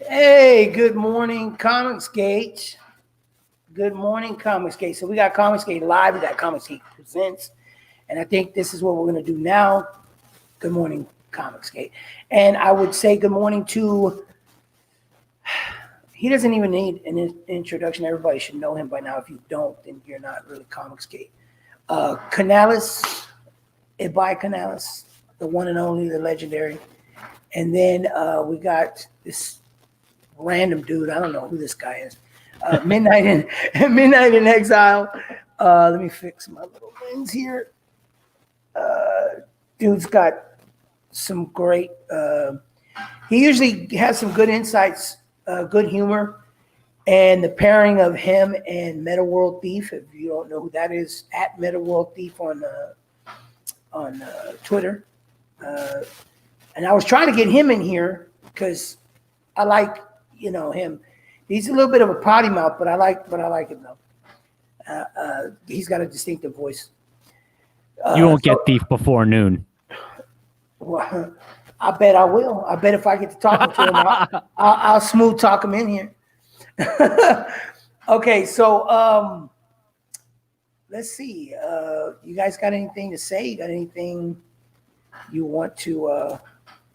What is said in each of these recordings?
Hey, good morning, Comicsgate. Good morning, Comicsgate. So we got Comicsgate Live, we got Comicsgate Presents, and I think this is what we're going to do now. Good morning, Comicsgate. And I would say good morning to, he doesn't even need an introduction. Everybody should know him by now. If you don't, then you're not really Comicsgate. Canales, Ibai Canales, the one and only, the legendary. And then we got this random dude. I don't know who this guy is. Midnight in Exile. Let me fix my little lens here. Dude's got some great. He usually has some good insights, good humor, and the pairing of him and Meta World Thief. If you don't know who that is, at Meta World Thief on Twitter. And I was trying to get him in here because I like, him. He's a little bit of a potty mouth, but I like him though. He's got a distinctive voice. You won't get Thief before noon. Well, I bet I will. I bet if I get to talking to him, I'll smooth talk him in here. Okay, so let's see. You guys got anything to say? You got anything you want to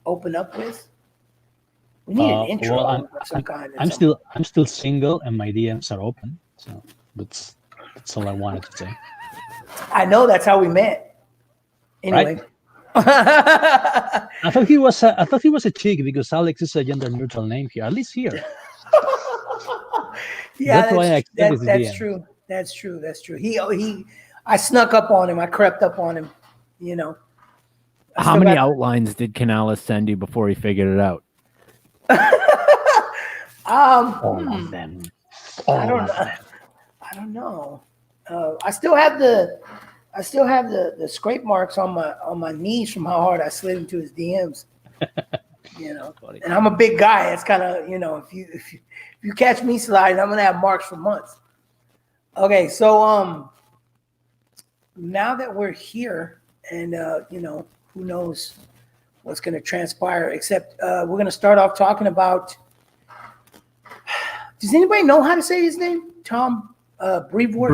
open up with? We need an intro of some kind. I'm still single and my DMs are open. So that's all I wanted to say. I know that's how we met. Anyway. Right? I thought he was a chick because Alex is a gender neutral name here, at least here. Yeah, that's true. That's true. I snuck up on him. I crept up on him. How many outlines did Canales send you before he figured it out? All of them. I don't know. I still have the scrape marks on my knees from how hard I slid into his DMs. And I'm a big guy. It's kind of if you catch me sliding, I'm gonna have marks for months. Okay, so now that we're here, and who knows what's gonna transpire? Except we're gonna start off talking about. Does anybody know how to say his name? Tom Brevoort.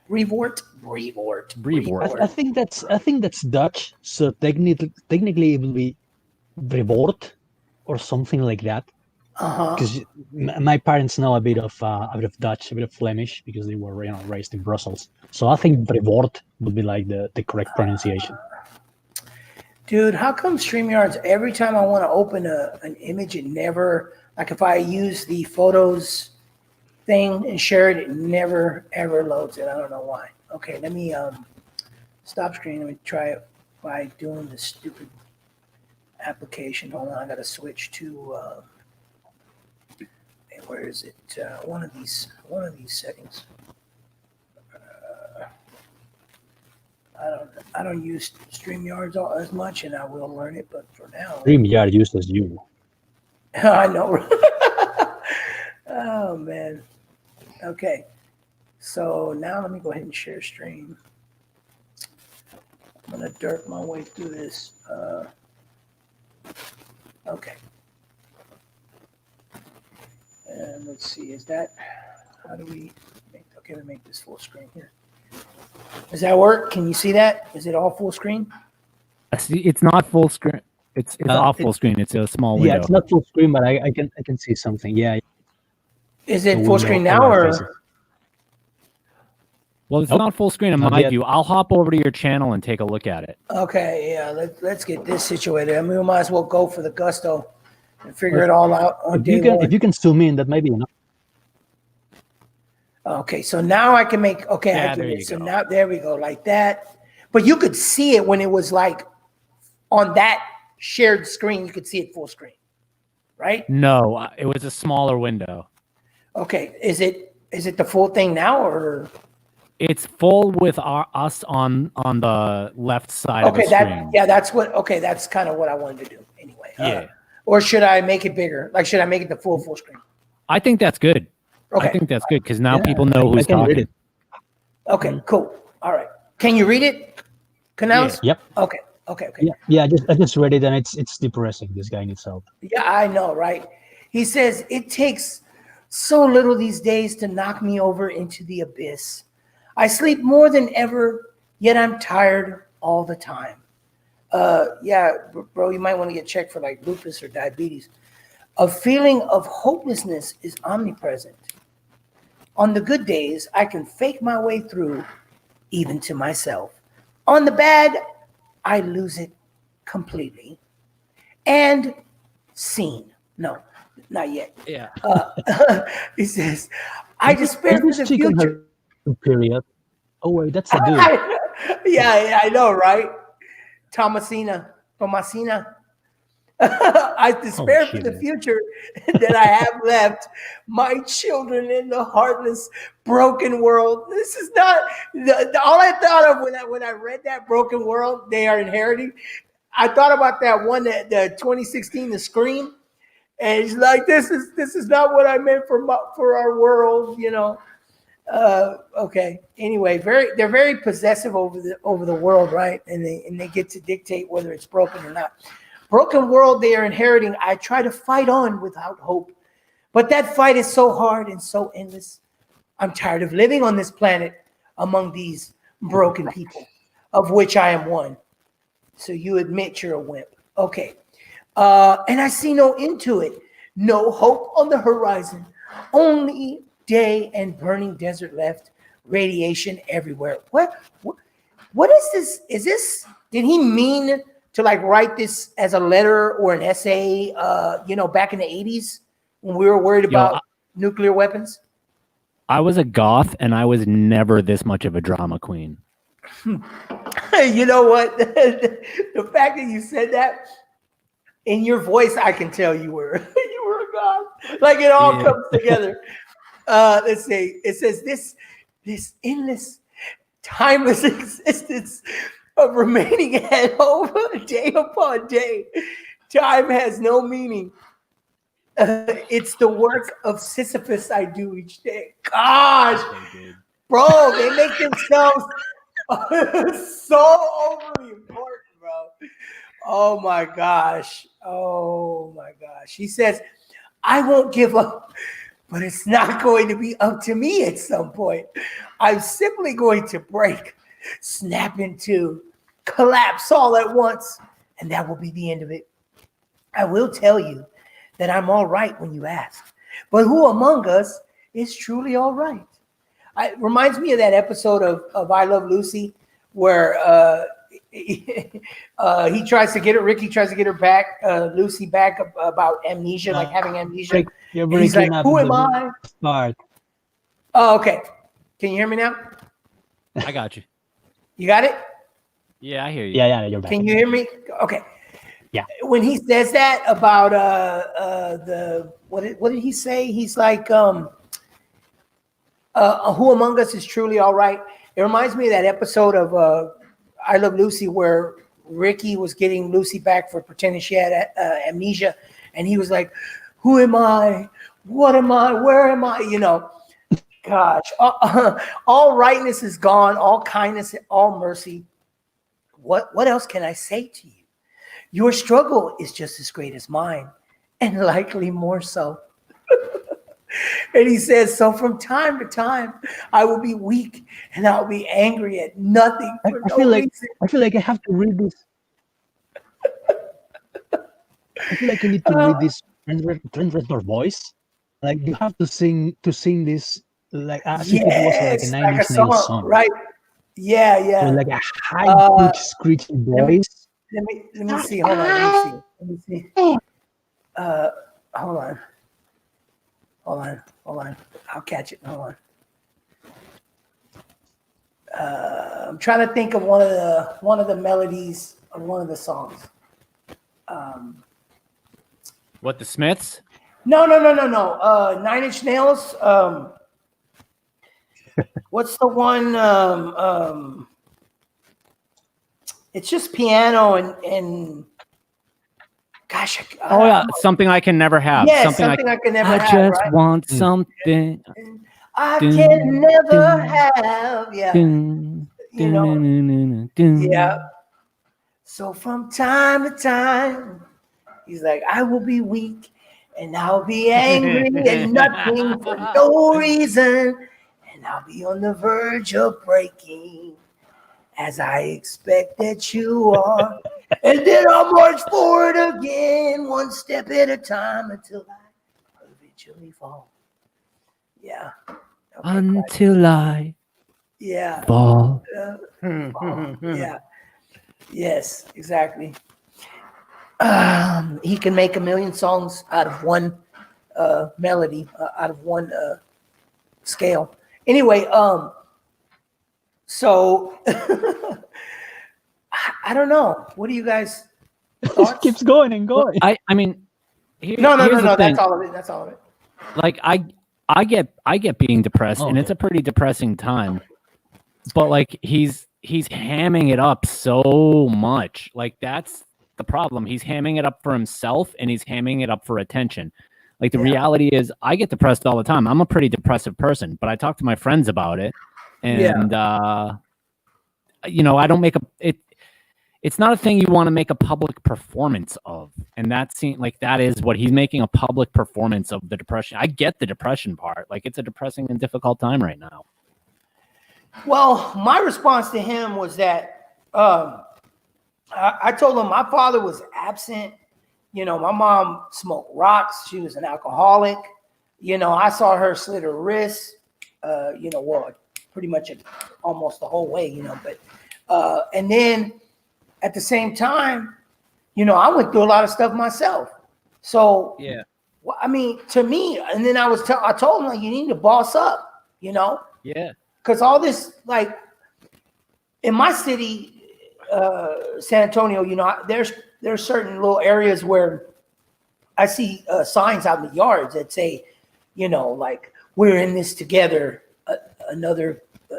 Brevoort. I think that's Dutch. So technically it will be Brevoort or something like that. Because my parents know a bit of Dutch, a bit of Flemish, because they were raised in Brussels. So I think Brevoort would be like the correct pronunciation. Dude, how come StreamYards every time I want to open an image, it never, like if I use the photos thing and share it, it never ever loads it. I don't know why. Okay, let me stop screen. Let me try it by doing the stupid application. Hold on, I gotta switch to where is it? One of these settings. I don't use StreamYards as much, and I will learn it. But for now, StreamYard uses you. I know. Oh man. Okay. So now let me go ahead and share stream. I'm gonna dirt my way through this. Okay. And let's see, how do we let me make this full screen here. Does that work? Can you see that? Is it all full screen? It's not full screen. It's off full screen. It's a small window. Yeah, it's not full screen, but I can see something. Yeah. Is it full screen now or? Well, it's not full screen in my view. I'll hop over to your channel and take a look at it. Okay, yeah. Let's get this situated. I mean, we might as well go for the gusto and figure it all out on day one. If you can zoom in, that might be enough. Okay, so now I can make. Okay, yeah, I can make, so now there we go, like that. But you could see it when it was like on that shared screen. You could see it full screen, right? No, it was a smaller window. Okay, is it the full thing now or? It's full with us on the left side of the screen. That's kind of what I wanted to do anyway. Yeah. Or should I make it bigger? Like, should I make it the full screen? I think that's good. Okay. I think that's good because now people know who's talking. Okay, cool. All right. Can you read it, Canales? Yeah. Yep. Okay. Yeah, I just read it and it's depressing. This guy needs help. Yeah, I know, right? He says, it takes so little these days to knock me over into the abyss. I sleep more than ever, yet I'm tired all the time. Yeah, bro, you might want to get checked for like lupus or diabetes. A feeling of hopelessness is omnipresent. On the good days, I can fake my way through, even to myself. On the bad, I lose it completely. And scene. No, not yet. Yeah. He says, I despair Is for this the chicken future. her period? Oh wait, that's a dude. Yeah, I know, right? Thomasina. I despair for the future that I have left my children in the heartless, broken world. This is not all I thought of when I read that broken world they are inheriting. I thought about that one, the 2016, The Scream, and it's like this is not what I meant for our world, you know. Okay. Anyway, they're very possessive over the world, right? And they get to dictate whether it's broken or not. Broken world they are inheriting. I try to fight on without hope, but that fight is so hard and so endless. I'm tired of living on this planet among these broken people, of which I am one. So you admit you're a wimp. Okay. And I see no end to it. No hope on the horizon. Only day and burning desert left. Radiation everywhere. What is this? Did he mean to like write this as a letter or an essay, back in the 80s when we were worried about nuclear weapons? I was a goth and I was never this much of a drama queen. You know what? The fact that you said that in your voice, I can tell you were a god. Like it all comes together. Let's see. It says this endless, timeless existence of remaining at home day upon day. Time has no meaning. It's the work of Sisyphus I do each day. Gosh, bro, they make themselves so overly important, bro. Oh my gosh. He says, I won't give up, but it's not going to be up to me at some point. I'm simply going to break, snap into, collapse all at once, and that will be the end of it. I will tell you that I'm all right when you ask, but who among us is truly all right? It reminds me of that episode of I Love Lucy where Ricky tries to get her back, Lucy back about amnesia, like having amnesia. You're he's like, breaking up who am the I? part. Oh, okay. Can you hear me now? I got you. You got it? Yeah, I hear you. Yeah, you're back. Can you hear me? Okay. Yeah. When he says that about what did he say? He's like, who among us is truly all right? It reminds me of that episode of I Love Lucy where Ricky was getting Lucy back for pretending she had amnesia, and he was like, who am I? What am I? Where am I? You know, gosh, all rightness is gone, all kindness, all mercy. What else can I say to you? Your struggle is just as great as mine, and likely more so. And he says, so from time to time, I will be weak and I'll be angry at nothing. I feel like I have to read this. I feel like I need to read this Trent Reznor voice. Like you have to sing this like as if it was like a 9 Inch Nails song, right? Yeah. With like a high pitched screeching voice. Let me see. Hold on. Let me see. Hold on. I'll catch it. Hold on. I'm trying to think of one of the melodies of one of the songs. What, the Smiths? No. 9 Inch Nails. What's the one? It's just piano and gosh. Something I Can Never Have. Yeah, something I can never have. I just right? want something I can never have. Yeah. You know. Yeah. So from time to time, he's like, I will be weak and I'll be angry and nothing for no reason, and I'll be on the verge of breaking, as I expect that you are. And then I'll march forward again, one step at a time, until I eventually fall. Yeah. Okay, until I fall. Yeah. Yes, exactly. He can make a million songs out of one melody, out of one scale. Anyway, so I don't know. What do you guys thoughts? Keeps going and going. Well, I mean, No. here's the thing. That's all of it. That's all of it. Like I get being depressed, and it's a pretty depressing time. But like he's hamming it up so much. Like that's the problem. He's hamming it up for himself, and he's hamming it up for attention. Like the reality is, I get depressed all the time. I'm a pretty depressive person, but I talk to my friends about it, and you know, I don't make it. It's not a thing you want to make a public performance of, and that is what he's making, a public performance of the depression. I get the depression part. Like it's a depressing and difficult time right now. Well, my response to him was that I told him my father was absent. You know, my mom smoked rocks. She was an alcoholic. You know, I saw her slit her wrist. You know, well, pretty much almost the whole way. You know, but and then at the same time, you know, I went through a lot of stuff myself. So yeah, well, I mean, to me, and then I told him, like, you need to boss up. You know. Yeah. Because all this, like, in my city, San Antonio, you know, there's certain little areas where I see signs out in the yards that say, you know, like, we're in this together.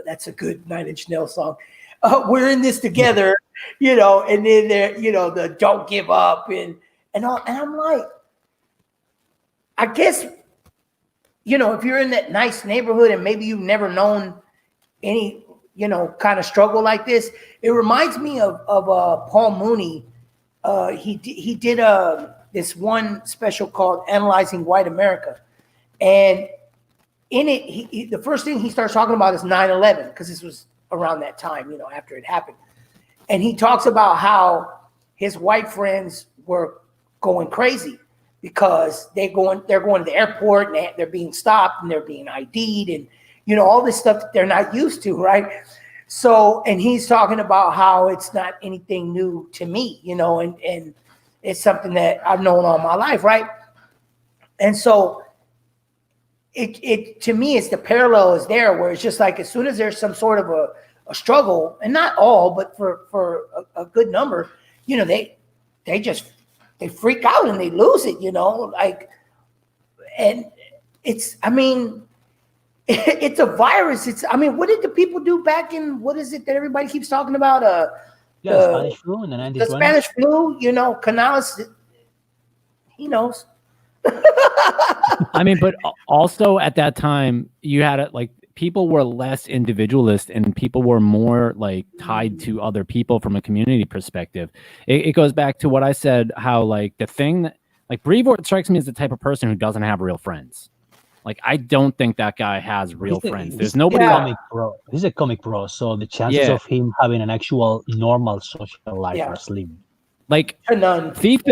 That's a good Nine Inch Nails song. We're in this together, you know, and then there, you know, the don't give up and all. And I'm like, I guess, you know, if you're in that nice neighborhood and maybe you've never known any, you know, kind of struggle like this, it reminds me of Paul Mooney. He did this one special called Analyzing White America, and in it, the first thing he starts talking about is 9/11, because this was around that time, you know, after it happened, and he talks about how his white friends were going crazy because they're going to the airport and they're being stopped and they're being ID'd and, you know, all this stuff that they're not used to, right? So, and he's talking about how it's not anything new to me, you know, and it's something that I've known all my life, right? And so it to me, it's the parallel is there, where it's just like as soon as there's some sort of a struggle, and not all, but for a good number, you know, they freak out and they lose it, you know, like, and it's, I mean, it's a virus. I mean, what did the people do back in, what is it that everybody keeps talking about? Spanish flu in the 1920s. The Spanish flu, you know, Canales, he knows. I mean, but also at that time, you had it like people were less individualist and people were more like tied to other people from a community perspective. It goes back to what I said, how like the thing that, like, Brevoort strikes me as the type of person who doesn't have real friends. Like, I don't think that guy has real friends. There's nobody. He's a comic pro, so the chances of him having an actual normal social life are slim. Like, none. Thief,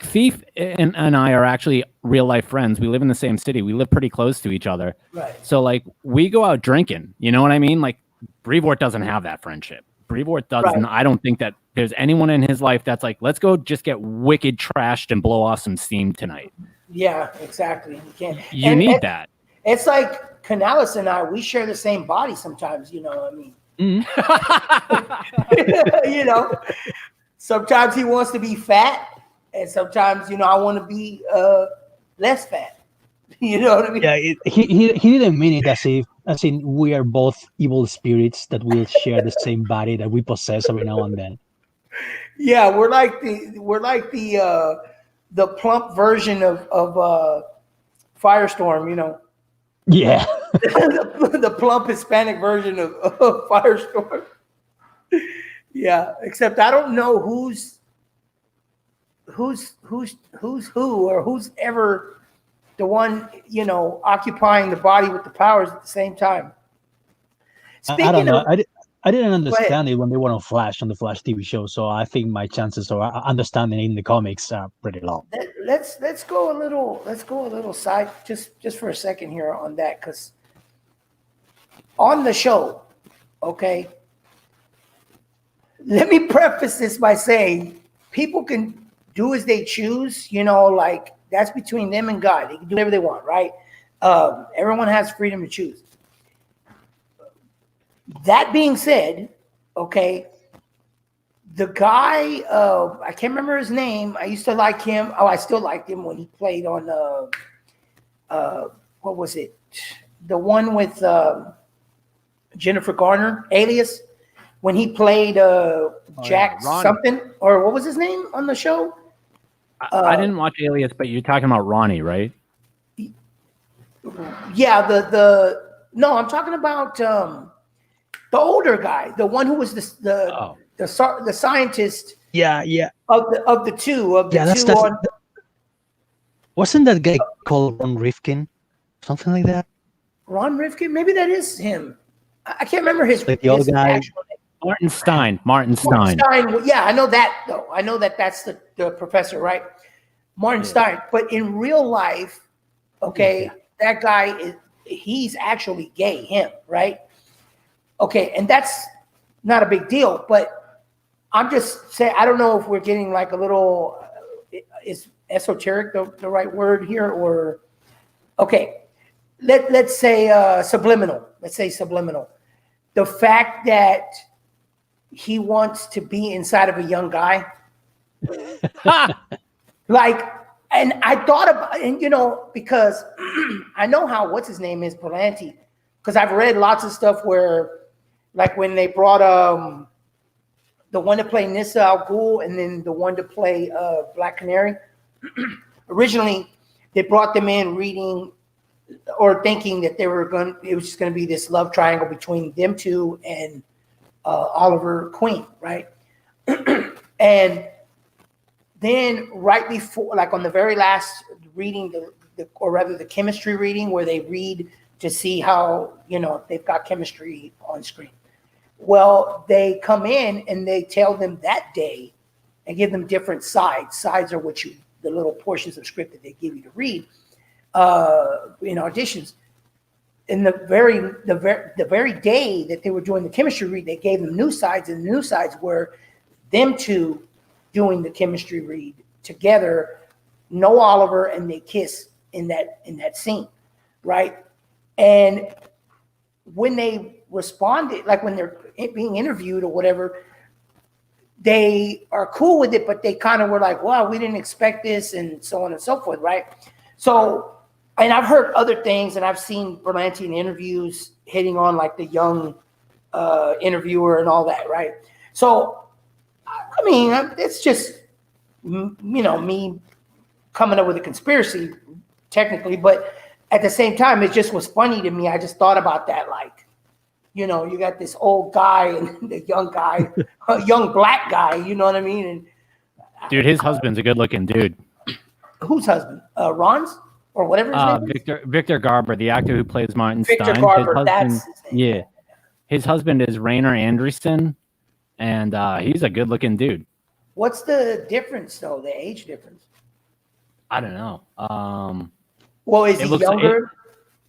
Thief and I are actually real life friends. We live in the same city. We live pretty close to each other. Right. So like we go out drinking. You know what I mean? Like Brevoort doesn't have that friendship. Brevoort doesn't. Right. I don't think that there's anyone in his life that's like, let's go just get wicked trashed and blow off some steam tonight. Yeah, exactly. You can't. You need that. It's like Canales and I, we share the same body sometimes, you know what I mean? Mm-hmm. You know, sometimes he wants to be fat, and sometimes, you know, I want to be less fat. You know what I mean? Yeah, he didn't mean it as in we are both evil spirits that will share the same body that we possess every now and then. Yeah, we're like the plump version of Firestorm, you know. Yeah. the plump Hispanic version of Firestorm. Yeah, except I don't know who's who's who, or who's ever the one, occupying the body with the powers at the same time. I don't Speaking know. of, I didn't ahead. understand it when they were on the Flash TV show. So I think my chances of understanding in the comics are pretty low. Let's go a little side just for a second here on that, because on the show, okay. Let me preface this by saying people can do as they choose, like that's between them and God. They can do whatever they want, right? Everyone has freedom to choose. That being said, okay, the guy, I can't remember his name. I used to like him. Oh, I still liked him when he played on, what was it? The one with Jennifer Garner, Alias, when he played Jack something, or what was his name on the show? I didn't watch Alias, but you're talking about Ronnie, right? Yeah, no, I'm talking about the older guy, the one who was the scientist. Yeah. Of the two Wasn't that guy called Ron Rifkin? Something like that? Ron Rifkin? Maybe that is him. I can't remember his, Like the old guy. actual name. Martin Stein. Yeah, I know that though. I know that's the professor, right? Martin Stein. But in real life, okay, that guy he's actually gay, him, right? Okay, and that's not a big deal, but I'm just saying, I don't know if we're getting like a little, is esoteric the right word here, or, okay, let's say subliminal. Let's say subliminal. The fact that he wants to be inside of a young guy, like, and I thought about, and because I know how, what's his name is, Berlanti, because I've read lots of stuff where, like when they brought the one to play Nissa Al Ghul and then the one to play Black Canary. Originally, they brought them in reading or thinking that it was just going to be this love triangle between them two and Oliver Queen, right? And then right before, like on the very last reading, or rather the chemistry reading, where they read to see how, they've got chemistry on screen. Well, they come in and they tell them that day and give them different sides. Sides are the little portions of script that they give you to read in auditions. And the very day that they were doing the chemistry read, they gave them new sides, and the new sides were them two doing the chemistry read together, no Oliver, and they kiss in that scene, right? And when they responded, like when they're being interviewed or whatever, they are cool with it, but they kind of were like, wow, we didn't expect this, and so on and so forth, right? So, and I've heard other things, and I've seen Berlanti in interviews hitting on like the young interviewer and all that, right? So, I mean, it's just, me coming up with a conspiracy, technically, but at the same time, it just was funny to me. I just thought about that, like, you got this old guy and the young guy, a young black guy, you know what I mean? And dude, his husband's a good-looking dude. Whose husband? Ron's? Or whatever his name is? Victor Garber, the actor who plays Martin Victor Stein. Garber, that's his name. Yeah. His husband is Rainer Andreessen, and he's a good-looking dude. What's the difference, though, the age difference? I don't know. Well, is he younger?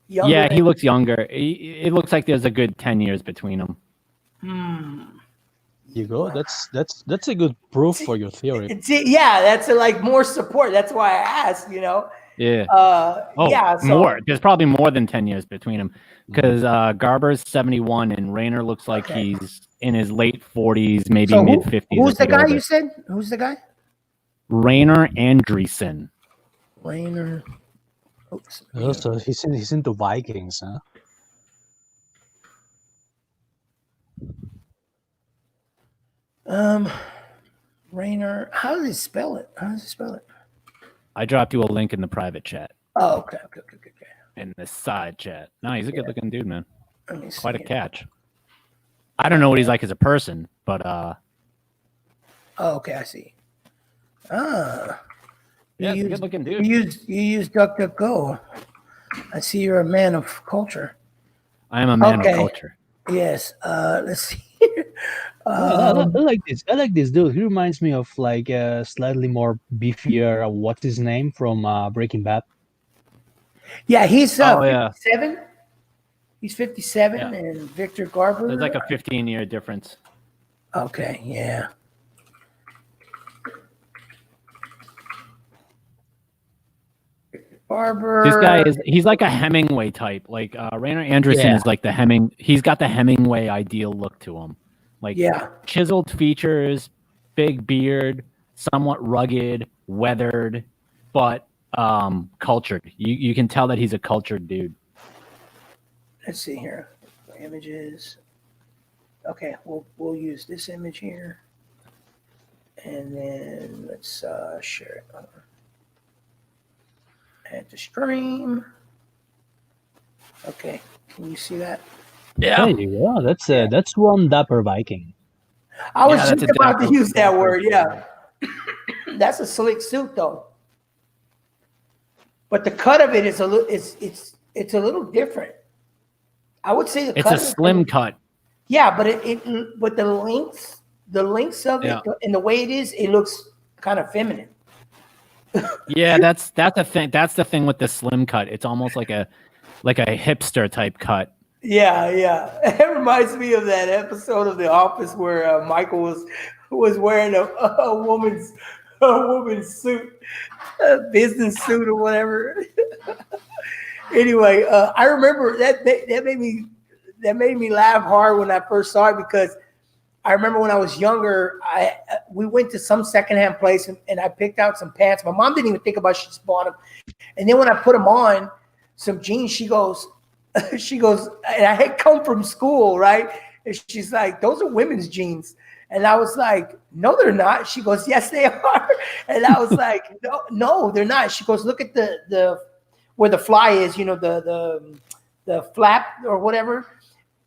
Yeah, he looks younger. It looks like there's a good 10 years between them. You go. That's a good proof for your theory. Yeah, that's like more support. That's why I asked, Yeah. Yeah. So, more. There's probably more than 10 years between them, because Garber's 71 and Rainer looks like he's in his late 40s, maybe mid 50s. Who's the guy you said? Who's the guy? Rainer Andreessen. Rainer. Oops. Also, he's into Vikings, huh? Rainer. How does he spell it? I dropped you a link in the private chat. Oh, okay. In the side chat. No, he's a good-looking dude, man. Quite a it. catch. I don't know what he's like as a person, but Oh, okay, I see. Ah, Yeah, it's a use good-looking you dude. use DuckDuckGo. I see you're a man of culture. I am a man of Okay. culture. Yes. Let's see. I like this. I like this dude. He reminds me of like a slightly more beefier. What's his name from Breaking Bad? Yeah, he's Oh yeah, 57. He's 57, yeah. and Victor Garber. There's like a 15-year difference. Okay, yeah. Barber. This guy he's like a Hemingway type. Like Rainer Anderson Yeah. is like he's got the Hemingway ideal look to him. Like Yeah. chiseled features, big beard, somewhat rugged, weathered, but cultured. You can tell that he's a cultured dude. Let's see here. Images. Okay, we'll use this image here. And then let's share it. Add to stream. Okay, can you see that? There you go. That's one dapper Viking. I was Yeah, that's just a about to dapper- use that dapper word. Yeah, that's a slick suit though. But the cut of it is a little. It's a little different. I would say the It's cut. a slim cut. Yeah, but but the lengths of it, Yeah. and the way it is, it looks kind of feminine. Yeah, that's the thing. That's the thing with the slim cut. It's almost like a hipster type cut. Yeah, yeah. It reminds me of that episode of The Office where Michael was wearing a woman's suit, a business suit or whatever. Anyway, I remember that made me laugh hard when I first saw it because I remember when I was younger, we went to some secondhand place and I picked out some pants. My mom didn't even think about it, she just bought them. And then when I put them on, some jeans, she goes, and I had come from school, right? And she's like, those are women's jeans. And I was like, no, they're not. She goes, yes, they are. And I was like, no, they're not. She goes, look at the where the fly is, the flap or whatever.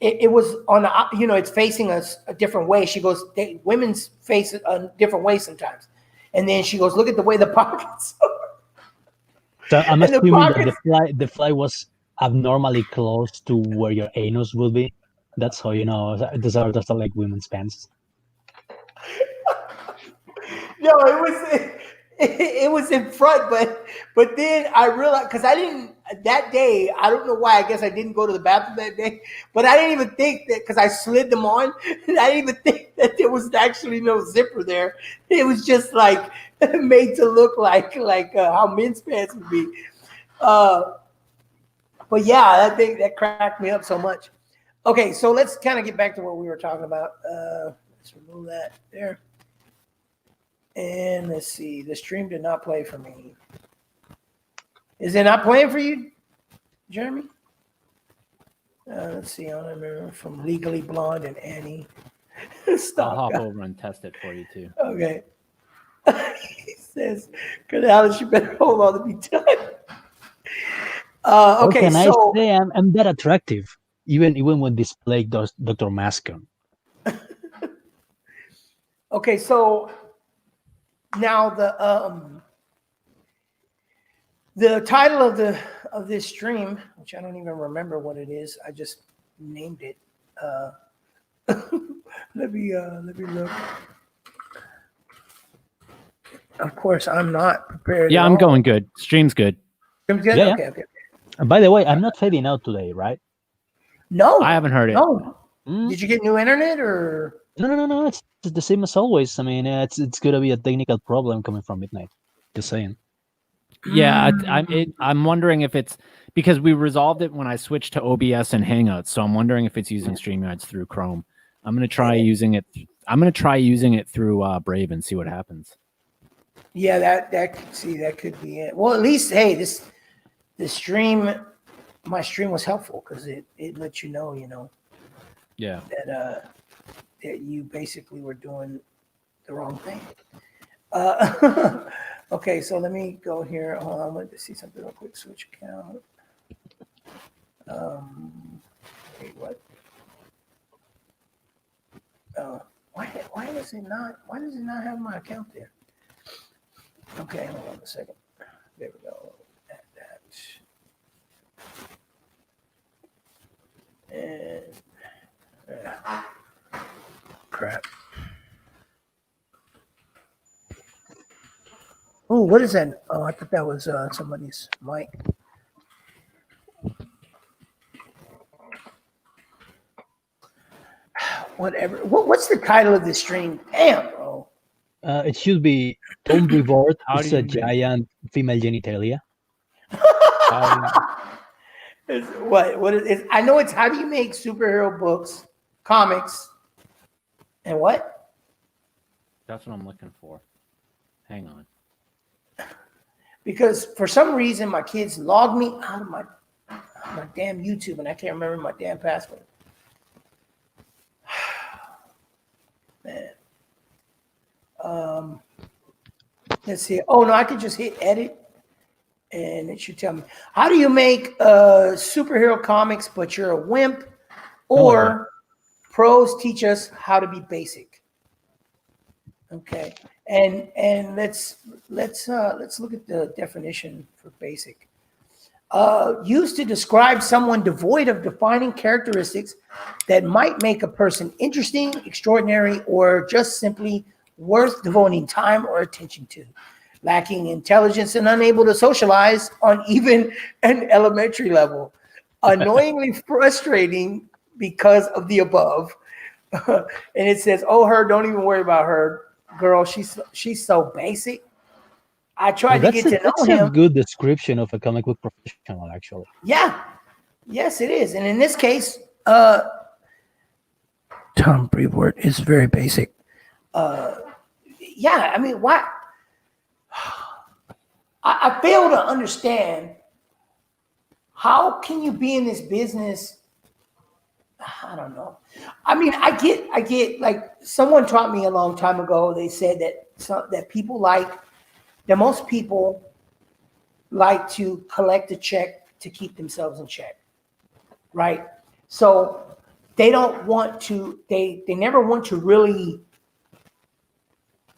It was on the, it's facing us a different way. She goes, women's face a different way sometimes. And then she goes, look at the way the pockets are. So I'm And the assuming that pockets- the fly was abnormally close to where your anus will be. That's how you know those are just like women's pants. No, it was in front, but then I realized because I didn't that day. I don't know why. I guess I didn't go to the bathroom that day, but I didn't even think that because I slid them on. And I didn't even think that there was actually no zipper there. It was just like made to look like how men's pants would be. But yeah, that cracked me up so much. Okay, so let's kind of get back to what we were talking about. Let's remove that there. And let's see. The stream did not play for me. Is it not playing for you, Jeremy? Let's see. I remember from Legally Blonde and Annie. I'll hop over and test it for you too. Okay. He says, "Good Alice, you better hold on to be done." Okay, Can so I say I'm that attractive, even when display does Dr. Mask on. okay, so now the title of this stream, which I don't even remember what it is, I just named it. Let me look. Of course, I'm not prepared. Yeah, I'm going good. Stream's good. Stream's good? Yeah, Okay. And by the way, I'm not fading out today, right? No, I haven't heard it. No. Did you get new internet or? No. It's the same as always. I mean, it's gonna be a technical problem coming from midnight. Just saying. Yeah, I'm wondering if it's because we resolved it when I switched to OBS and Hangouts. So I'm wondering if it's using StreamYards through Chrome. I'm gonna try using it. I'm gonna try using it through Brave and see what happens. Yeah, that could be it. Well, at least hey, my stream was helpful because it let you know, Yeah. that you basically were doing the wrong thing. Okay, so let me go here. Hold on, let me see something real quick. Switch account. Wait, what? Why does it not have my account there? Okay, hold on a second. There we go. Add that. And crap. Oh, what is that? Oh, I thought that was somebody's mic. Whatever. What's the title of this stream? Damn, bro. It should be Tom Brevoort. How It's do a you make- giant female genitalia. What is I know it's how do you make superhero books, comics, and what? That's what I'm looking for. Hang on. Because for some reason my kids logged me out of my damn YouTube and I can't remember my damn password. Man. Let's see. Oh no, I could just hit edit and it should tell me. How do you make superhero comics but you're a wimp? Or pros teach us how to be basic. Okay. And let's look at the definition for basic. Used to describe someone devoid of defining characteristics that might make a person interesting, extraordinary, or just simply worth devoting time or attention to. Lacking intelligence and unable to socialize on even an elementary level. Annoyingly frustrating because of the above. And it says, oh, her, don't even worry about her. Girl, she's so basic. I tried to get to know that's him. a good description of a comic book professional, actually. Yeah. Yes, it is. And in this case, Tom Brevoort is very basic. Yeah, I mean, why? I fail to understand how can you be in this business? I don't know. I mean, I get like someone taught me a long time ago. They said that people that most people like to collect a check to keep themselves in check, right? So they don't want to. They never want to really,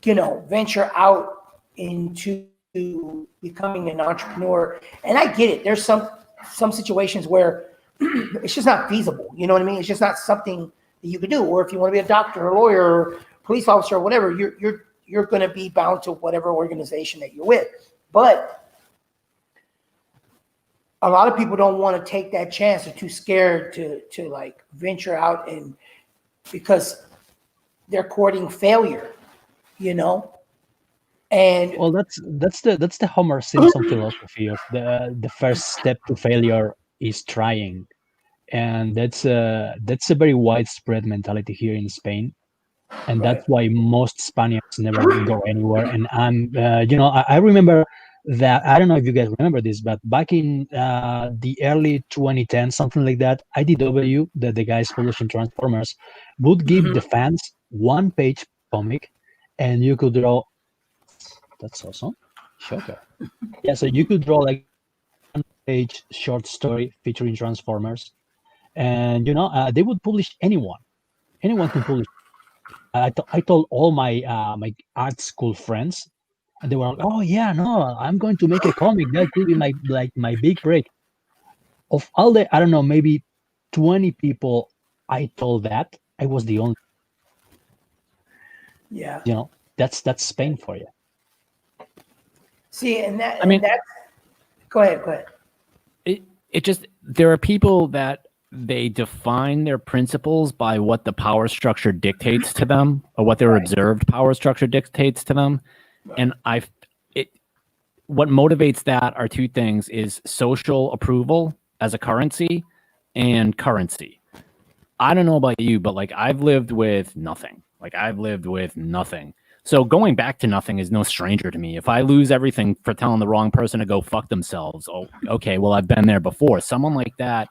venture out into becoming an entrepreneur. And I get it. There's some situations where it's just not feasible. You know what I mean? It's just not something that you could do. Or if you want to be a doctor or lawyer or police officer or whatever, you're going to be bound to whatever organization that you're with. But a lot of people don't want to take that chance. They're too scared to like venture out because they're courting failure, And well, that's the Homer Simpson philosophy of the first step to failure is trying. And that's a very widespread mentality here in Spain, and that's why most Spaniards never go anywhere. And I remember that, I don't know if you guys remember this, but back in the early 2010s, something like that, IDW, the guys publishing Transformers, would give the fans one-page comic, and you could draw. That's awesome, shocker. Yeah, so you could draw like one-page short story featuring Transformers. And they would publish anyone could publish. I told all my my art school friends, and they were like, oh yeah, no, I'm going to make a comic. That could be my big break. Of all the, I don't know, maybe 20 people I told that, I was the only. yeah. That's Spain for you. See, and that, I mean, that's, go ahead. It just, there are people that they define their principles by what the power structure dictates to them, or what their observed power structure dictates to them. And what motivates that are two things: is social approval as a currency and currency. I don't know about you, but like I've lived with nothing. So going back to nothing is no stranger to me. If I lose everything for telling the wrong person to go fuck themselves, oh, okay, well, I've been there before. Someone like that,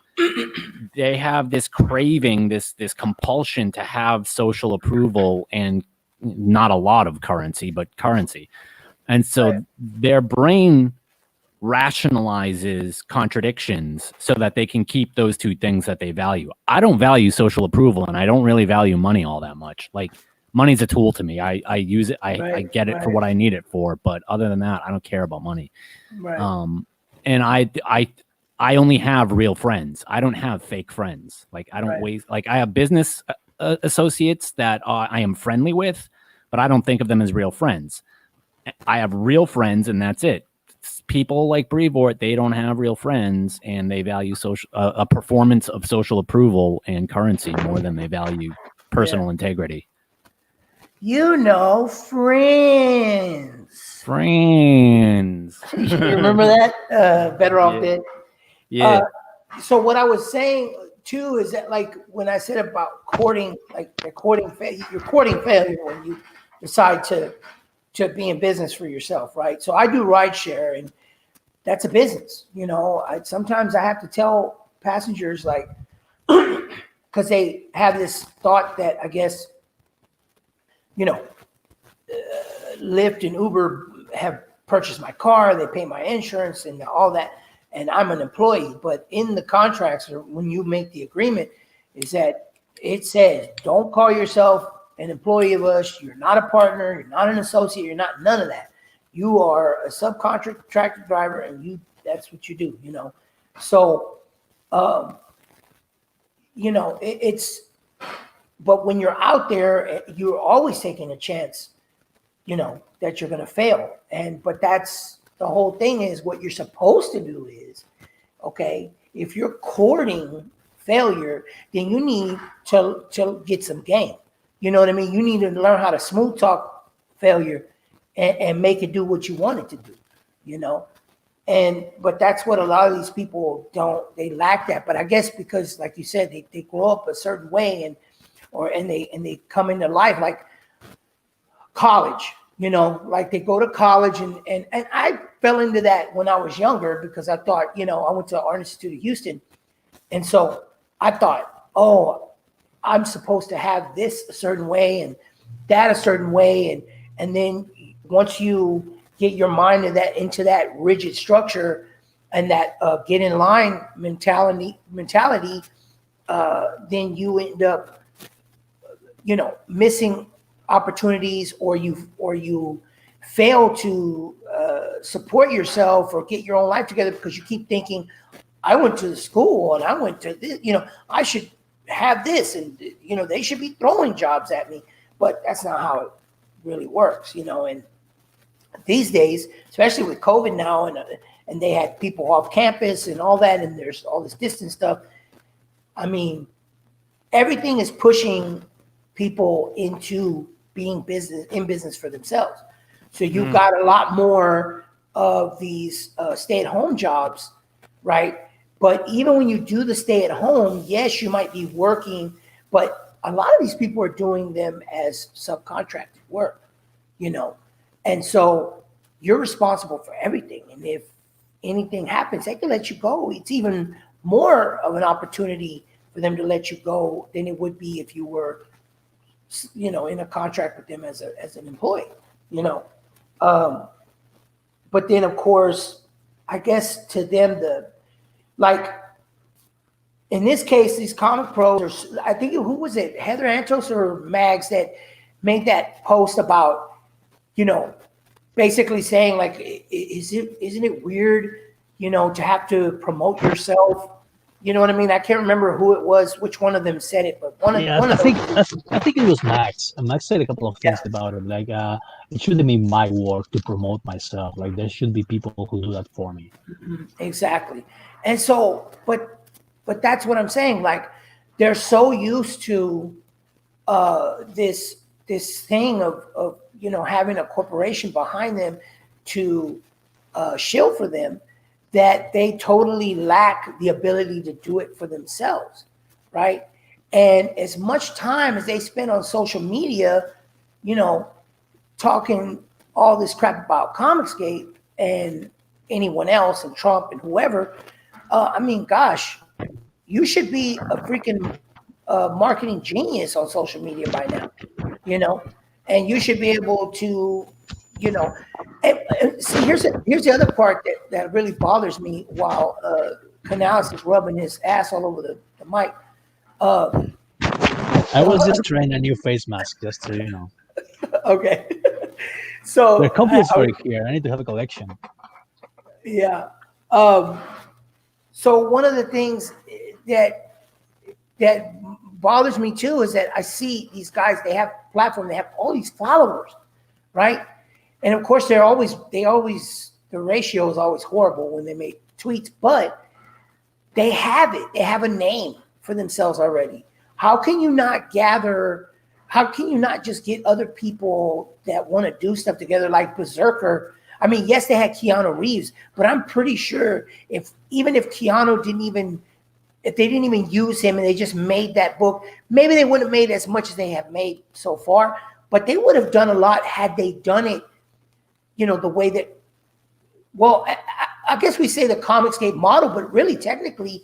they have this craving, this compulsion to have social approval and not a lot of currency, but currency. And so their brain rationalizes contradictions so that they can keep those two things that they value. I don't value social approval, and I don't really value money all that much. Like, money's a tool to me. I use it. I get it for right. what I need it for. But other than that, I don't care about money. Right. And I only have real friends. I don't have fake friends. Like I don't Right. waste. Like I have business associates that I am friendly with, but I don't think of them as real friends. I have real friends, and that's it. People like Brevoort, they don't have real friends, and they value social a performance of social approval and currency more than they value personal integrity. You know, friends. Friends. You remember that? Better off dead. Yeah. So what I was saying too is that, like, when I said about courting, like you're courting failure when you decide to be in business for yourself, right? So I do rideshare, and that's a business. You know, sometimes I have to tell passengers, like, because they have this thought that, I guess, you know, Lyft and Uber have purchased my car, they pay my insurance and all that, and I'm an employee. But in the contracts, or when you make the agreement, is that it says, don't call yourself an employee of us. You're not a partner. You're not an associate. You're not none of that. You are a subcontractor driver, and that's what you do, you know. So, you know, but when you're out there, you're always taking a chance, you know, that you're going to fail. But that's the whole thing, is what you're supposed to do is, okay, if you're courting failure, then you need to get some game. You know what I mean? You need to learn how to smooth talk failure and make it do what you want it to do, you know? But that's what a lot of these people don't, they lack that. But I guess because, like you said, they grow up a certain way, and they come into life, like college, you know, like they go to college, and I fell into that when I was younger, because I thought, you know, I went to Art Institute of Houston. And so I thought, oh, I'm supposed to have this a certain way and that a certain way. And then once you get your mind into that rigid structure and that get in line mentality, then you end up, you know, missing opportunities, or you fail to support yourself or get your own life together, because you keep thinking, I went to school and I went to this, you know, I should have this, and, you know, they should be throwing jobs at me. But that's not how it really works, you know. And these days, especially with COVID now, and they had people off campus and all that, and there's all this distance stuff. I mean, everything is pushing people into being in business for themselves. So you've got a lot more of these stay-at-home jobs, right? But even when you do the stay-at-home, yes, you might be working, but a lot of these people are doing them as subcontracted work, you know. And so you're responsible for everything. And if anything happens, they can let you go. It's even more of an opportunity for them to let you go than it would be if you were, you know, in a contract with them as an employee, you know. But then, of course, I guess to them, like in this case, these comic pros, I think, who was it, Heather Antos or Mags, that made that post about, you know, basically saying, like, isn't it weird, you know, to have to promote yourself? You know what I mean? I can't remember who it was, which one of them said it, but I think it was Max. And Max said a couple of things about it. Like, it shouldn't be my work to promote myself. Like, there should be people who do that for me. Exactly. And so, but that's what I'm saying. Like, they're so used to this thing of you know, having a corporation behind them to shill for them, that they totally lack the ability to do it for themselves, right? And as much time as they spend on social media, you know, talking all this crap about Comicsgate and anyone else and Trump and whoever, I mean, gosh, you should be a freaking marketing genius on social media by now, you know, and you should be able to, you know, and see, here's the other part that really bothers me while Canales is rubbing his ass all over the mic. I was just trying a new face mask, just to Okay. So There are copies for it here. I need to have a collection. yeah. So one of the things that bothers me too is that I see these guys. They have platform. They have all these followers, right? And of course, the ratio is always horrible when they make tweets, but they have it. They have a name for themselves already. How can you not just get other people that want to do stuff together like Berserker? I mean, yes, they had Keanu Reeves, but I'm pretty sure if Keanu if they didn't even use him and they just made that book, maybe they wouldn't have made as much as they have made so far, but they would have done a lot had they done it, the way that, well, I guess we say the Comicsgate model, but really technically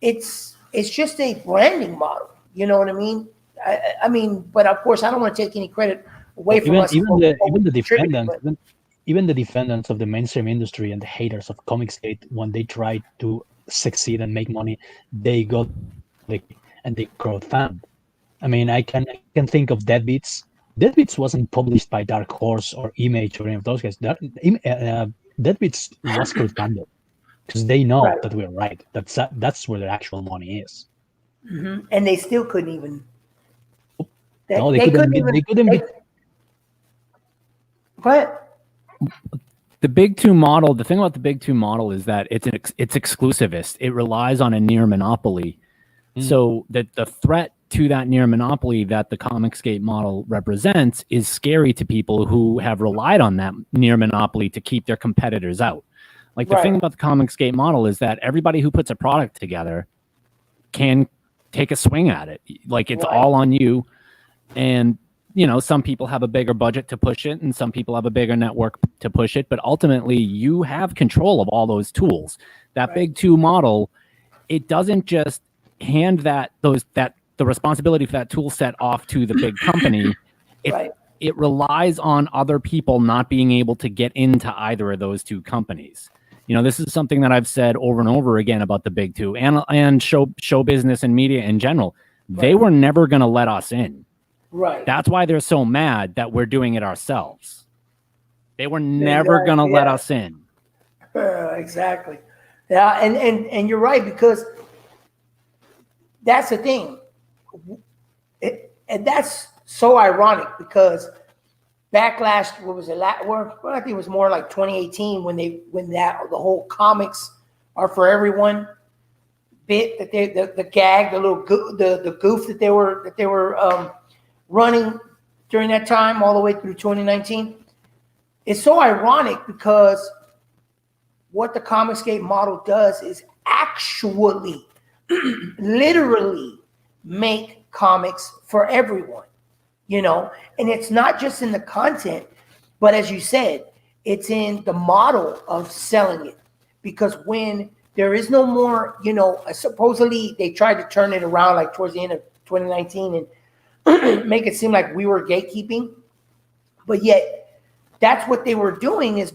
it's just a branding model. You know what I mean? I mean, but of course I don't want to take any credit away from us. Even the defendants of the mainstream industry and the haters of Comicsgate, when they tried to succeed and make money, they got and they crowdfund. I mean, I can think of Deadbeats. Deadbeats wasn't published by Dark Horse or Image or any of those guys. Deadbeats was crowdfunded because they know that we're right. That's where their actual money is. Mm-hmm. And they still couldn't even. They couldn't be. But the Big Two model, the thing about the Big Two model is that it's exclusivist. It relies on a near monopoly. So that the threat to that near monopoly that the Comicsgate model represents is scary to people who have relied on that near monopoly to keep their competitors out. Like the thing about the Comicsgate model is that everybody who puts a product together can take a swing at it. Like it's all on you. And some people have a bigger budget to push it and some people have a bigger network to push it, but ultimately you have control of all those tools. That Big Two model, it doesn't just hand the responsibility for that tool set off to the big company. It relies on other people not being able to get into either of those two companies. This is something that I've said over and over again about the Big Two and show business and media in general. They were never going to let us in. Right. That's why they're so mad that we're doing it ourselves. They were never going to let us in. Exactly. Yeah, and you're right, because that's the thing. And that's so ironic because backlash, what was it? Well, I think it was more like 2018 when the whole comics are for everyone bit that the gag, the little the goof that they were running during that time all the way through 2019. It's so ironic because what the Comicsgate model does is actually literally make comics for everyone, and it's not just in the content, but as you said, it's in the model of selling it, because when there is no more, supposedly they tried to turn it around like towards the end of 2019 and make it seem like we were gatekeeping, but yet that's what they were doing is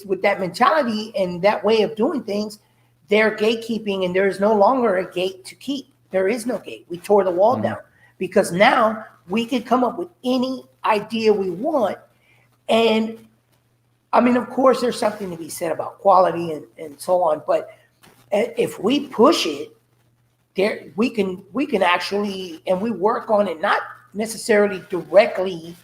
with that mentality and that way of doing things, they're gatekeeping, and there is no longer a gate to keep. There is no gate. We tore the wall down because now we can come up with any idea we want. And I mean, of course, there's something to be said about quality and so on, but if we push it, we can actually, and we work on it, not necessarily directly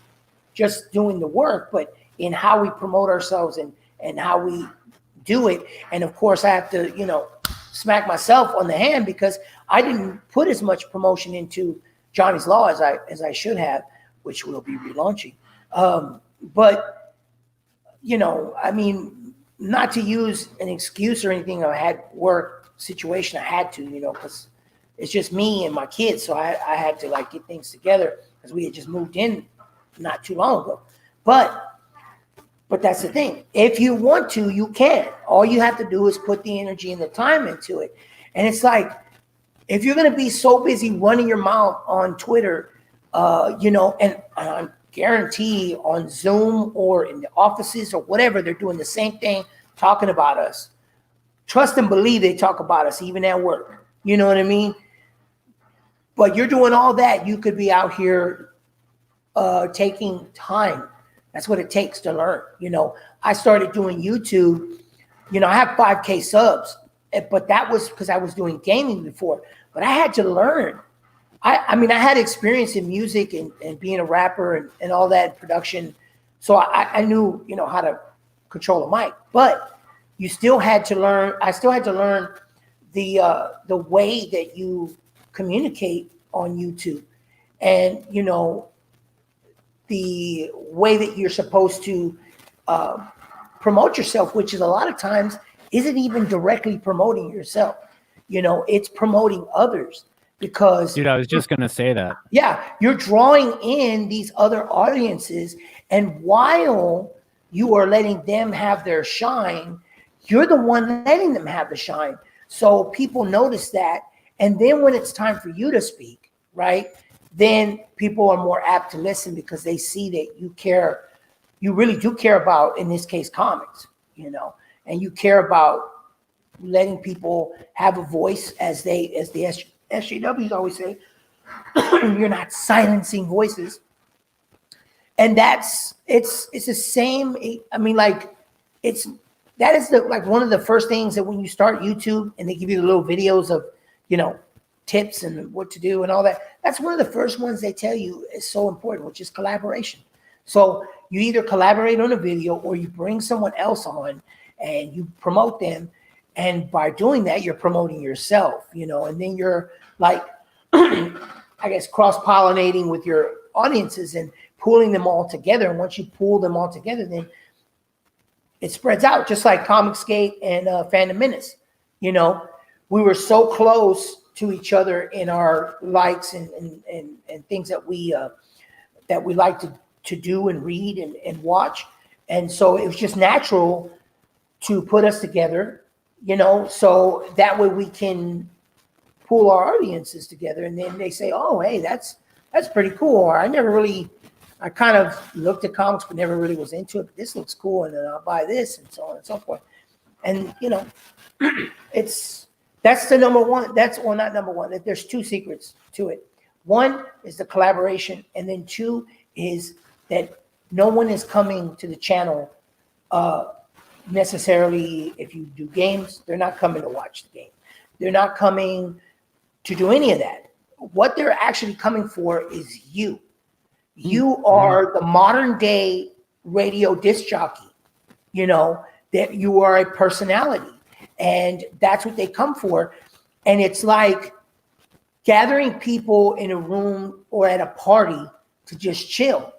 just doing the work, but in how we promote ourselves and how we do it. And of course I have to, smack myself on the hand because I didn't put as much promotion into Johnny's Law as I should have, which will be relaunching. But I mean, not to use an excuse or anything, I had work situation, I had to, because it's just me and my kids. So I had to get things together because we had just moved in not too long ago. But that's the thing. If you want to, you can. All you have to do is put the energy and the time into it. And it's like, if you're going to be so busy running your mouth on Twitter, and I guarantee on Zoom or in the offices or whatever, they're doing the same thing, talking about us. Trust and believe they talk about us even at work. You know what I mean? But you're doing all that. You could be out here taking time. That's what it takes to learn. I started doing YouTube. I have 5K subs, but that was because I was doing gaming before. But I had to learn. I mean, I had experience in music and being a rapper and all that production. So I knew, how to control a mic. But you still had to learn. I still had to learn the way that you communicate on YouTube, and the way that you're supposed to promote yourself, which is a lot of times isn't even directly promoting yourself. It's promoting others, because Dude, I was just gonna say that. yeah, you're drawing in these other audiences, and while you are letting them have their shine, you're the one letting them have the shine. So people notice that, and then when it's time for you to speak, right, then people are more apt to listen, because they see that you care. You really do care about, in this case, comics, and you care about letting people have a voice, as the SJWs always say. You're not silencing voices. And it's the same. I mean, like, that is one of the first things that when you start YouTube and they give you the little videos of, tips and what to do and all that. That's one of the first ones they tell you is so important, which is collaboration. So you either collaborate on a video or you bring someone else on and you promote them. And by doing that, you're promoting yourself, and then you're like, I guess, cross-pollinating with your audiences and pulling them all together. And once you pull them all together, then it spreads out, just like Comicsgate and Fandom Menace. We were so close to each other in our likes and things that we like to do and read and watch. And so it was just natural to put us together, so that way we can pull our audiences together. And then they say, oh, hey, that's pretty cool. Or I kind of looked at comics, but never really was into it. But this looks cool, and then I'll buy this, and so on and so forth. And that's the number one. Not number one. There's two secrets to it. One is the collaboration, and then two is that no one is coming to the channel necessarily. If you do games, they're not coming to watch the game. They're not coming to do any of that. What they're actually coming for is you. You are the modern day radio disc jockey, that you are a personality, and that's what they come for. And it's like gathering people in a room or at a party to just chill.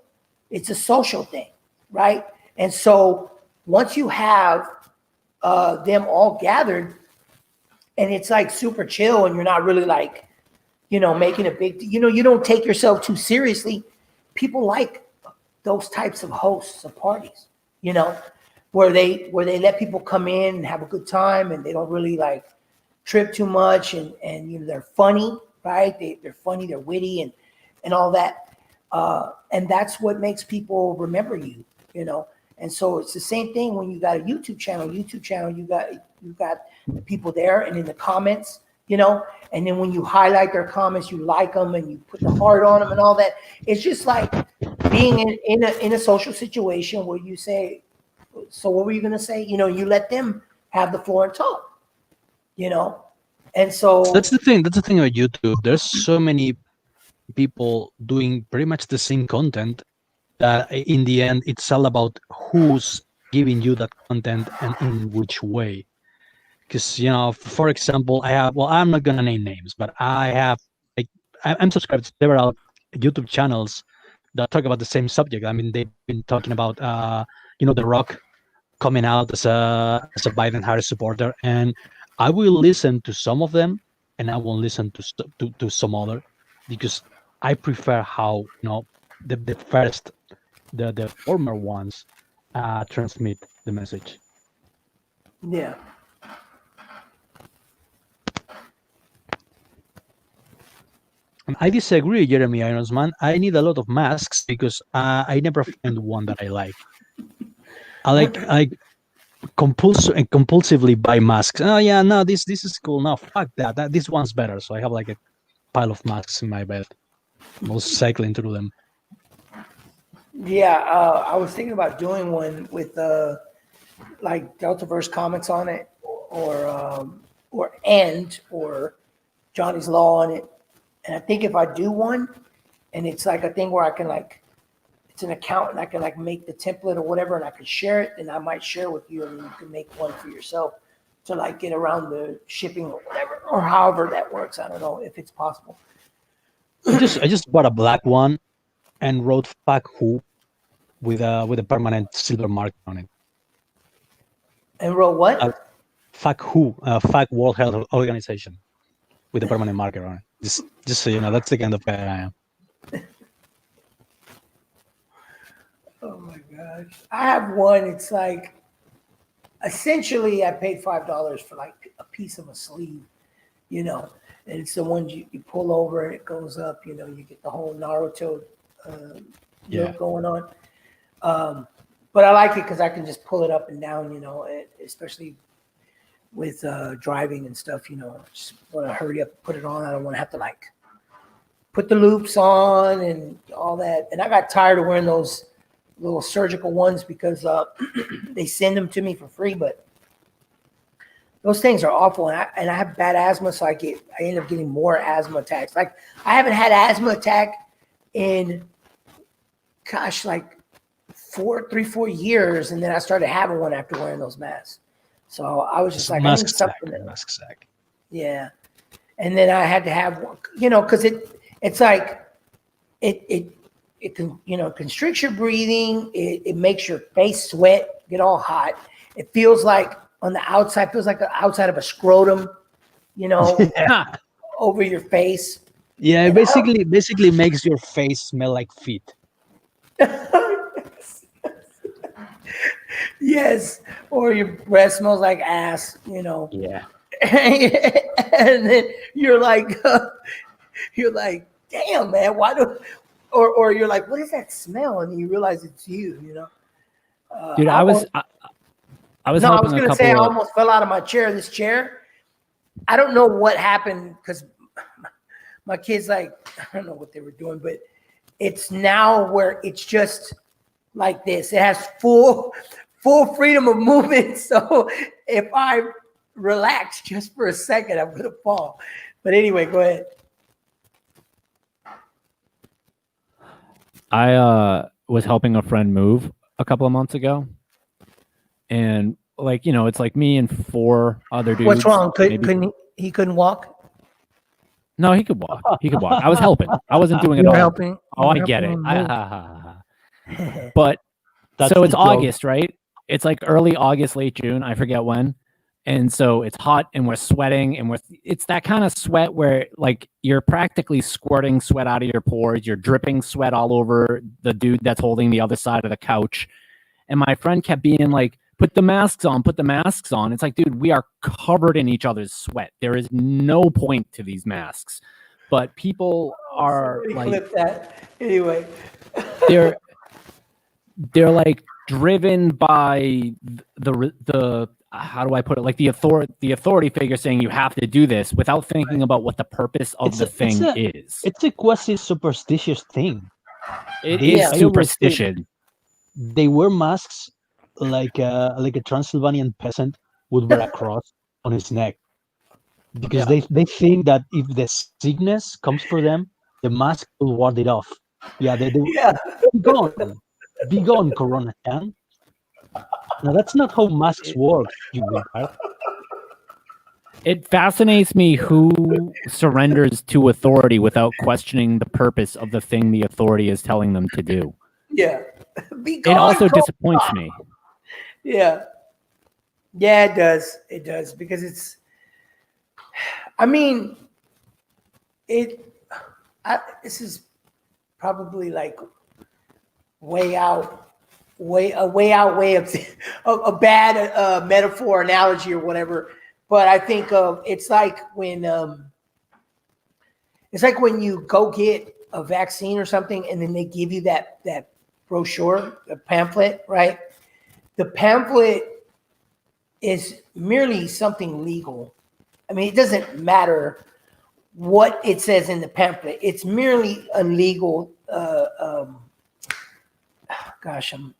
It's a social thing, right? And so once you have them all gathered, and it's like super chill, and you're not really like, making a big, you don't take yourself too seriously. People like those types of hosts of parties, where they let people come in and have a good time, and they don't really like trip too much, and they're funny, right? They're funny, they're witty, and all that, and that's what makes people remember you, And so it's the same thing when you got a YouTube channel. You got the people there, and in the comments, and then when you highlight their comments, you like them and you put the heart on them and all that. It's just like being in a social situation where you say, so what were you going to say? You let them have the floor and talk, and so that's the thing about YouTube. There's so many people doing pretty much the same content that in the end, it's all about who's giving you that content and in which way. Because, for example, I'm not going to name names, but I'm subscribed to several YouTube channels that talk about the same subject. I mean, they've been talking about, The Rock coming out as a Biden-Harris supporter. And I will listen to some of them, and I won't listen to some other, because I prefer how, the former ones transmit the message. yeah. I disagree, Jeremy Ironsman. I need a lot of masks because I never find one that I like. I compulsively buy masks. Oh yeah, no, this is cool. No, fuck that. This one's better. So I have like pile of masks in my bed. I was cycling through them. Yeah, I was thinking about doing one with like Deltaverse comics on it, or End, or Johnny's Law on it. And I think if I do one, and it's like a thing where I can like, it's an account and I can like make the template or whatever, and I can share it, and I might share with you, and you can make one for yourself to like get around the shipping or whatever, or however that works. I don't know if it's possible. I just bought a black one and wrote "fuck who" with a permanent silver mark on it. And wrote what? Fuck who? Fuck World Health Organization with a permanent marker on it. Just so you know, that's the kind of guy I am. Oh my gosh. I have one. It's like, essentially I paid $5 for like a piece of a sleeve, and it's the ones you pull over and it goes up, you get the whole Naruto look going on. But I like it because I can just pull it up and down, especially with driving and stuff, just want to hurry up and put it on. I don't want to have to like put the loops on and all that. And I got tired of wearing those little surgical ones because they send them to me for free, but those things are awful. And I have bad asthma, so I end up getting more asthma attacks. Like, I haven't had asthma attack in, like 4 years, and then I started having one after wearing those masks. So I was just like, mask sack. Yeah. And then I had to have one, because it's like it can, constricts your breathing. It makes your face sweat, get all hot. It feels like on the outside, feels like the outside of a scrotum, over your face. Yeah, it basically makes your face smell like feet. Yes, or your breath smells like ass, Yeah. And then you're like, damn, man, why do? Or you're like, what is that smell? And you realize it's you, Dude, I was helping a couple. I almost fell out of my chair. This chair, I don't know what happened because my kids, like, I don't know what they were doing, but it's now where it's just like this. It has full freedom of movement. So if I relax just for a second, I'm gonna fall. But anyway, go ahead. I was helping a friend move a couple of months ago, and like, it's like me and 4 other dudes. What's wrong? He couldn't walk? No, he could walk. I was helping. I wasn't doing it You all. were helping? Oh, I get it. But so it's August, right? It's like early August, late June. I forget when. And so it's hot and we're sweating, and it's that kind of sweat where like you're practically squirting sweat out of your pores. You're dripping sweat all over the dude that's holding the other side of the couch. And my friend kept being like, put the masks on. It's like, dude, we are covered in each other's sweat. There is no point to these masks. But people are like, clip that. Anyway. they're like driven by the how do I put it? Like the authority figure saying you have to do this without thinking about what the purpose of the thing is. It's a quasi superstitious thing. It is superstition. They wear masks like a Transylvanian peasant would wear a cross on his neck, because they think that if the sickness comes for them, the mask will ward it off. Yeah, they do. Yeah. Be gone, Corona can. Now that's not how masks work, you weird. It fascinates me who surrenders to authority without questioning the purpose of the thing the authority is telling them to do. Yeah. It also disappoints me. Yeah. Yeah, it does. It does, because it's, I mean, this is probably like way out way of a bad metaphor, analogy, or whatever. But I think it's like when you go get a vaccine or something, and then they give you that brochure, the pamphlet, right? The pamphlet is merely something legal. I mean, it doesn't matter what it says in the pamphlet. It's merely a legal. Gosh, I'm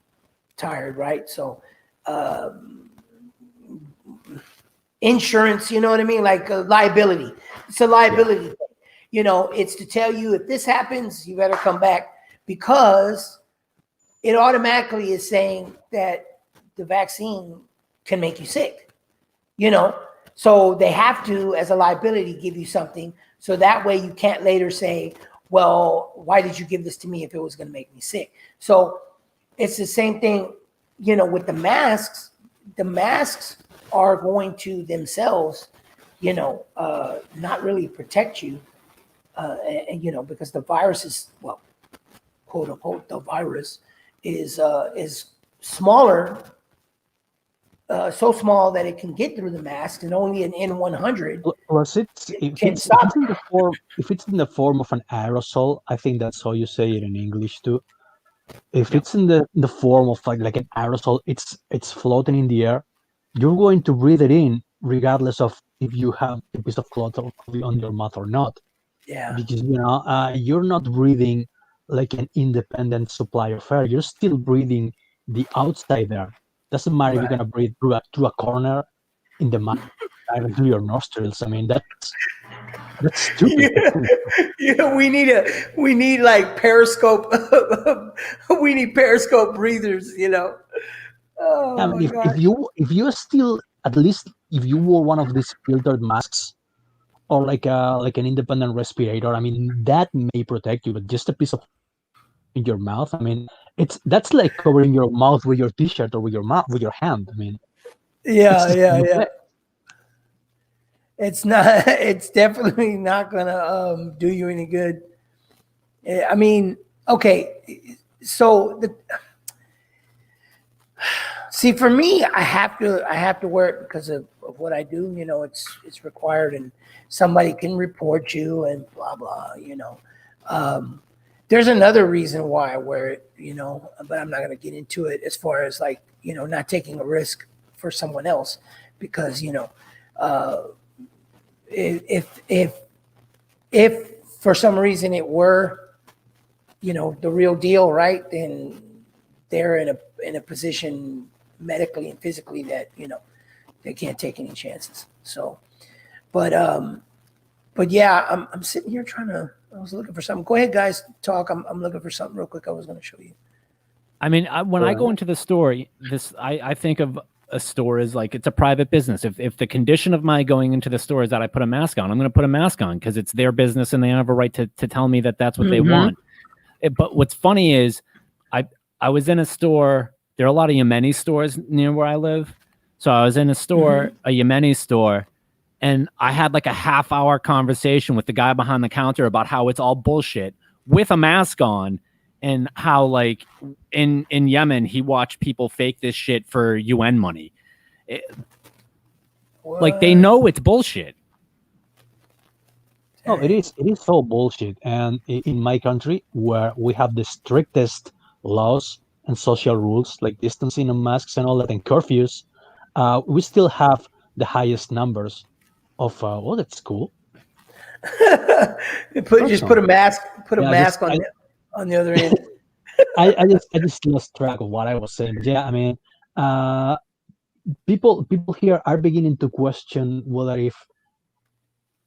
tired, right? So, insurance, you know what I mean? Like a liability. It's a liability thing. You know, it's to tell you if this happens, you better come back, because it automatically is saying that the vaccine can make you sick, you know? So they have to, as a liability, give you something. So that way you can't later say, well, why did you give this to me if it was going to make me sick? So it's the same thing, you know, with the masks. The masks are going to themselves, you know, not really protect you, and, you know, because the virus is, well, quote unquote, the virus is smaller, so small that it can get through the mask, and only an N100 Plus, can stop. if it's in the form of an aerosol, I think that's how you say it in English too. If it's in the form of like an aerosol, it's floating in the air. You're going to breathe it in, regardless of if you have a piece of cloth on your mouth or not. Yeah. Because you're not breathing like an independent supply of air. You're still breathing the outside air. Doesn't matter if you're gonna breathe through a corner in the mouth, through your nostrils. I mean, that's stupid. Yeah, we need like periscope. We need periscope breathers, you know. Oh I my mean, gosh. if you still, at least if you wore one of these filtered masks, or like an independent respirator, I mean, that may protect you. But just a piece of in your mouth, I mean, that's like covering your mouth with your t-shirt or with your hand. I mean, it's Yeah. It's not. It's definitely not gonna do you any good. I mean, okay. So see, for me, I have to wear it because of what I do. You know, it's required, and somebody can report you and blah blah. You know, there's another reason why I wear it. You know, but I'm not gonna get into it as far as like, you know, not taking a risk for someone else, because, you know, if for some reason it were, you know, the real deal, right, then they're in a position medically and physically that, you know, they can't take any chances. So, but yeah, I'm sitting here I was looking for something. Go ahead, guys, talk. I'm looking for something real quick. I was going to show you. I mean, when I go into the store, I think of a store as like it's a private business. If the condition of my going into the store is that I put a mask on, I'm going to put a mask on because it's their business and they have a right to tell me that that's what they want. But what's funny is I was in a store. There are a lot of Yemeni stores near where I live. So I was in a store, a Yemeni store, and I had like a half-hour conversation with the guy behind the counter about how it's all bullshit with a mask on, and how like in Yemen, he watched people fake this shit for UN money. Like they know it's bullshit. No, it is so bullshit. And in my country, where we have the strictest laws and social rules, like distancing and masks and all that, and curfews, we still have the highest numbers of. Oh, that's cool. Just put a mask. Put a mask on the other end. I just lost track of what I was saying. But yeah, I mean, people here are beginning to question whether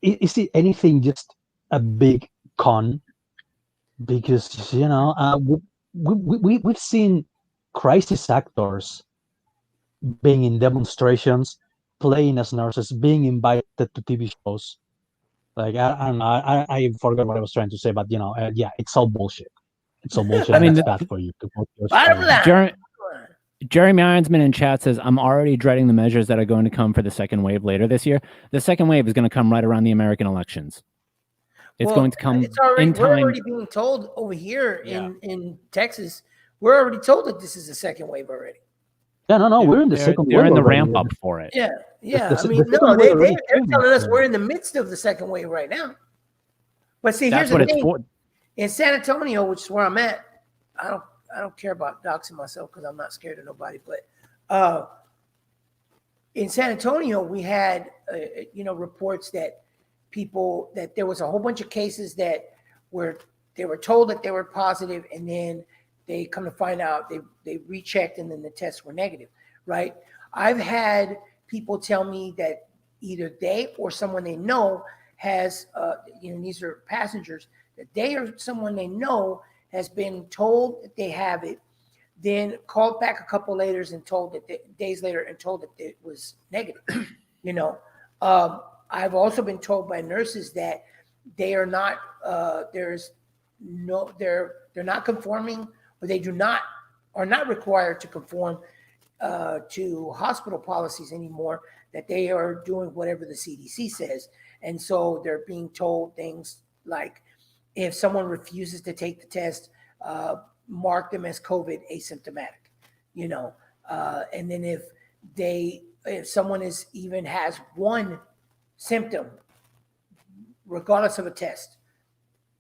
is it anything just a big con, because you know we've seen crisis actors being in demonstrations, playing as nurses, being invited to TV shows. Like I don't know, I forgot what I was trying to say, but you know, yeah, it's all bullshit. It's all bullshit. I mean, it's bad for you to put your Jeremy Ironsman in chat says, I'm already dreading the measures that are going to come for the second wave later this year. The second wave is going to come right around the American elections. It's going to come in time. We're already being told over here in Texas, we're already told that this is the second wave already. Yeah, no, we're in the second wave. They're in the ramp up for it. Yeah. I mean, no, they're telling us we're in the midst of the second wave right now. But see, here's the thing. In San Antonio, which is where I'm at, I don't care about doxing myself because I'm not scared of nobody. But in San Antonio, we had reports that people that there was a whole bunch of cases that they were told that they were positive, and then they come to find out they rechecked and then the tests were negative, right? I've had people tell me that either they or someone they know has, these are passengers, that they or someone they know has been told that they have it, then called back a couple later and told that days later and told that it was negative. I've also been told by nurses that they are not, they're not conforming, or they are not required to conform to hospital policies anymore, that they are doing whatever the CDC says. And so they're being told things like, if someone refuses to take the test, mark them as COVID asymptomatic, and then if someone has one symptom, regardless of a test,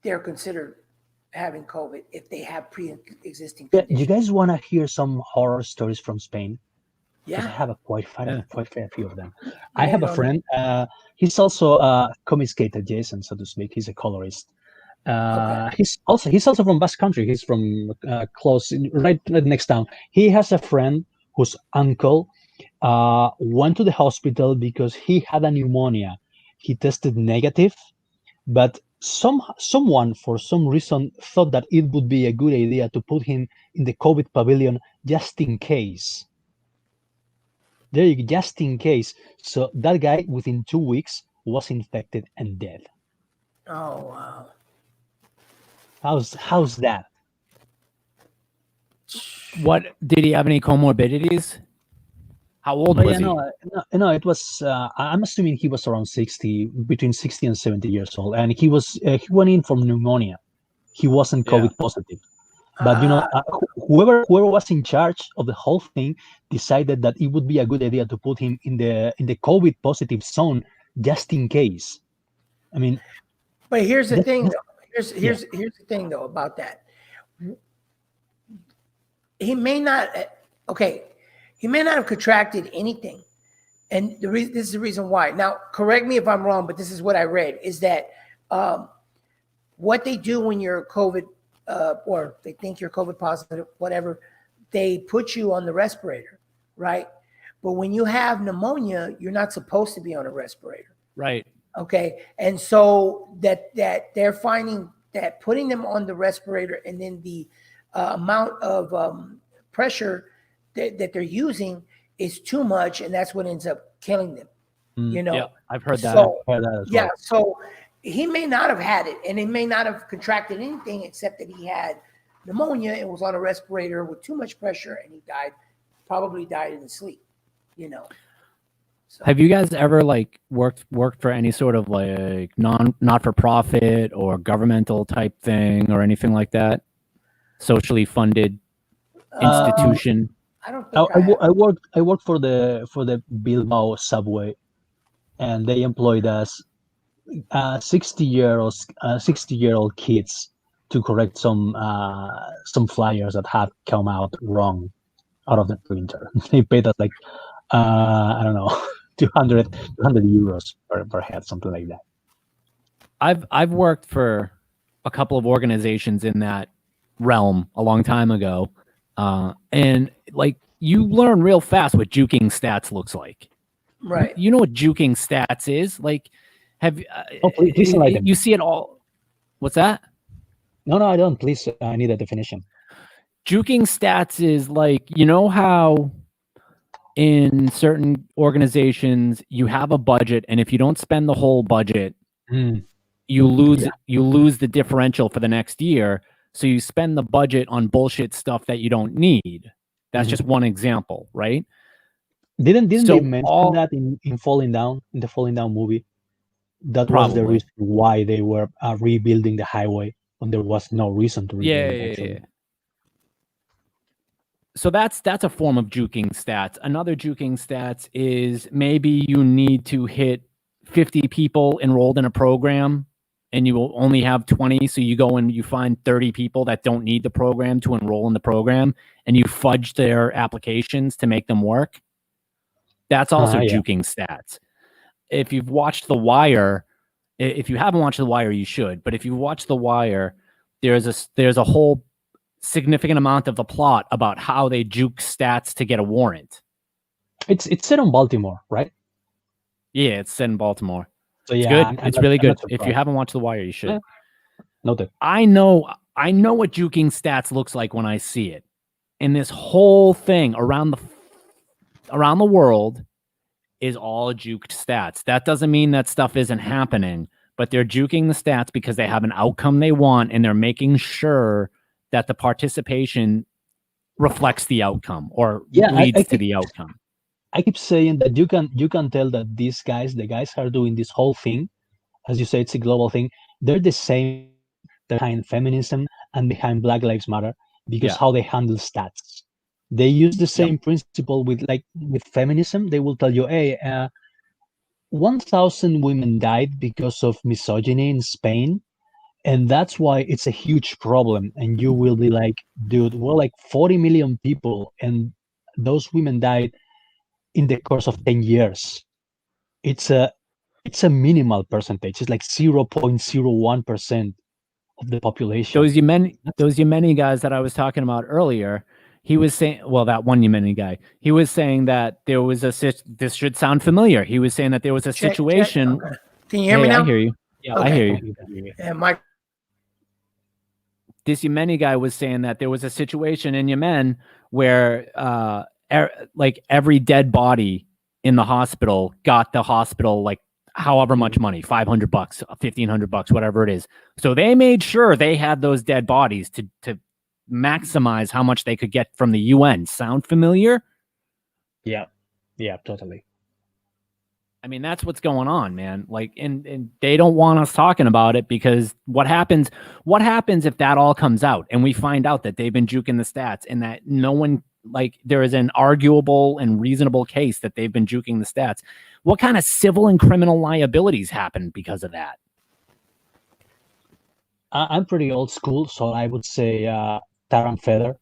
they're considered having COVID if they have pre-existing Yeah, conditions. you guys want to hear some horror stories from Spain? Because I Yeah. have quite fair few of them. You I have know, a friend. He's also comic-skate adjacent, so to speak. He's a colorist. Okay. He's also from Basque Country. He's from close, right next town. He has a friend whose uncle went to the hospital because he had a pneumonia. He tested negative, but someone for some reason thought that it would be a good idea to put him in the COVID pavilion just in case. There you go, just in case. So that guy within 2 weeks was infected and dead. Oh, wow. How's that? What did he have any comorbidities? How old was he? No, it was. I'm assuming he was around 60, between 60 and 70 years old, and he went in from pneumonia. He wasn't COVID positive, but whoever was in charge of the whole thing decided that it would be a good idea to put him in the COVID positive zone just in case. I mean, but here's the thing, though. Here's the thing, though, about that. He may not. He may not have contracted anything, and this is the reason why. Now, correct me if I'm wrong, but this is what I read: is that what they do when you're COVID, or they think you're COVID positive, whatever, they put you on the respirator, right? But when you have pneumonia, you're not supposed to be on a respirator, right? Okay, and so that they're finding that putting them on the respirator and then the amount of pressure that they're using is too much, and that's what ends up killing them. Yeah, I've heard that. So, I've heard that as yeah, well. so he may not have had it, and he may not have contracted anything except that he had pneumonia and was on a respirator with too much pressure, and he probably died in his sleep. So. Have you guys ever worked for any sort of not for profit or governmental type thing or anything like that? Socially funded institution? I don't think I worked for the Bilbao subway, and they employed us 60-year-old kids to correct some flyers that had come out wrong out of the printer. They paid us I don't know, 200 euros per head, something like that. I've worked for a couple of organizations in that realm a long time ago, and you learn real fast what juking stats looks like. Right. You know what juking stats is? Please enlighten me. You see it all. What's that? No, I don't. Please, I need a definition. Juking stats is how in certain organizations you have a budget, and if you don't spend the whole budget, you lose the differential for the next year. So you spend the budget on bullshit stuff that you don't need. That's just one example, right? Didn't they mention that in Falling Down, in the Falling Down movie? That was the reason why they were rebuilding the highway when there was no reason to rebuild it, actually. Yeah. So that's a form of juking stats. Another juking stats is maybe you need to hit 50 people enrolled in a program and you will only have 20. So you go and you find 30 people that don't need the program to enroll in the program, and you fudge their applications to make them work. That's also juking stats. If you've watched The Wire, If you haven't watched The Wire, you should. But if you watch The Wire, there's a whole significant amount of the plot about how they juke stats to get a warrant. It's set on Baltimore, right? Yeah, it's set in Baltimore. So It's yeah, good. It's really good. If you haven't watched The Wire, you should. Yeah. Noted. I know what juking stats looks like when I see it. And this whole thing around the world is all juked stats. That doesn't mean that stuff isn't happening, but they're juking the stats because they have an outcome they want, and they're making sure that the participation reflects the outcome or leads to the outcome. I keep saying that you can tell that the guys are doing this whole thing, as you say, it's a global thing. They're the same behind feminism and behind Black Lives Matter because how they handle stats. They use the same principle with feminism. They will tell you, hey, 1,000 women died because of misogyny in Spain, and that's why it's a huge problem. And you will be like, dude, we're like 40 million people, and those women died in the course of 10 years. It's a minimal percentage. It's like 0.01% of the population. Those Yemeni guys that I was talking about earlier, he was saying, well, that one Yemeni guy, he was saying that there was this should sound familiar. He was saying that there was a situation. Okay. Can you hear me now? I hear you. Yeah, okay. I hear you. Yeah, Mike. This Yemeni guy was saying that there was a situation in Yemen where like every dead body in the hospital got the hospital like however much money, $500, $1,500, whatever it is. So they made sure they had those dead bodies to maximize how much they could get from the UN. Sound familiar? Yeah, totally. I mean, that's what's going on, man. Like, and they don't want us talking about it because what happens if that all comes out and we find out that they've been juking the stats and that no one, like, there is an arguable and reasonable case that they've been juking the stats. What kind of civil and criminal liabilities happen because of that? I'm pretty old school, so I would say tar and feather.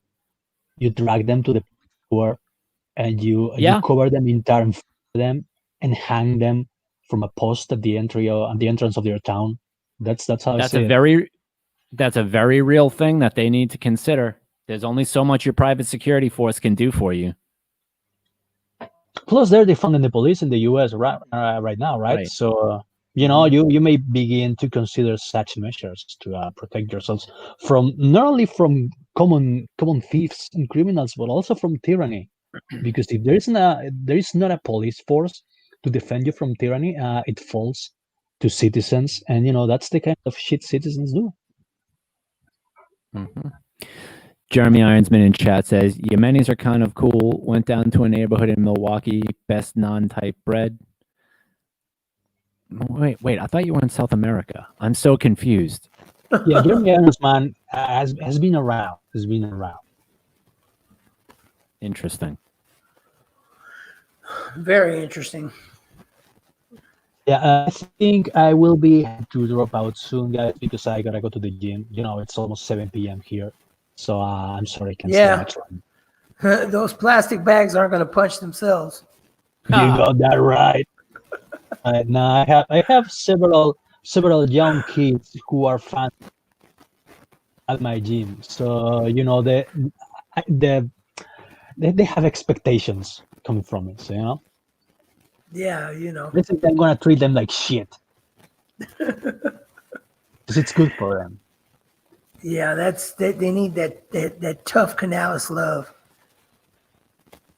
You drag them to the poor, and you cover them in tar and feather them and hang them from a post at the entrance of your town. That's how I say it. That's a very real thing that they need to consider. There's only so much your private security force can do for you. Plus, they're defunding the police in the U.S. right now, right? So, you may begin to consider such measures to protect yourselves from not only from common thieves and criminals, but also from tyranny. Because if there is not a police force to defend you from tyranny, it falls to citizens, and that's the kind of shit citizens do. Mm-hmm. Jeremy Ironsman in chat says, Yemenis are kind of cool. Went down to a neighborhood in Milwaukee. Best non-type bread. Wait. I thought you were in South America. I'm so confused. Yeah, Jeremy Ironsman has been around. Interesting. Very interesting. Yeah, I think I will be to drop out soon, guys, because I gotta go to the gym. It's almost 7 p.m. here. So I'm sorry I can't stay much longer. Those plastic bags aren't going to punch themselves. You got that right. Now I have several young kids who are fans at my gym. So they have expectations coming from me. So Yeah, I think I'm gonna treat them like shit because it's good for them. Yeah, they need that tough Canales love,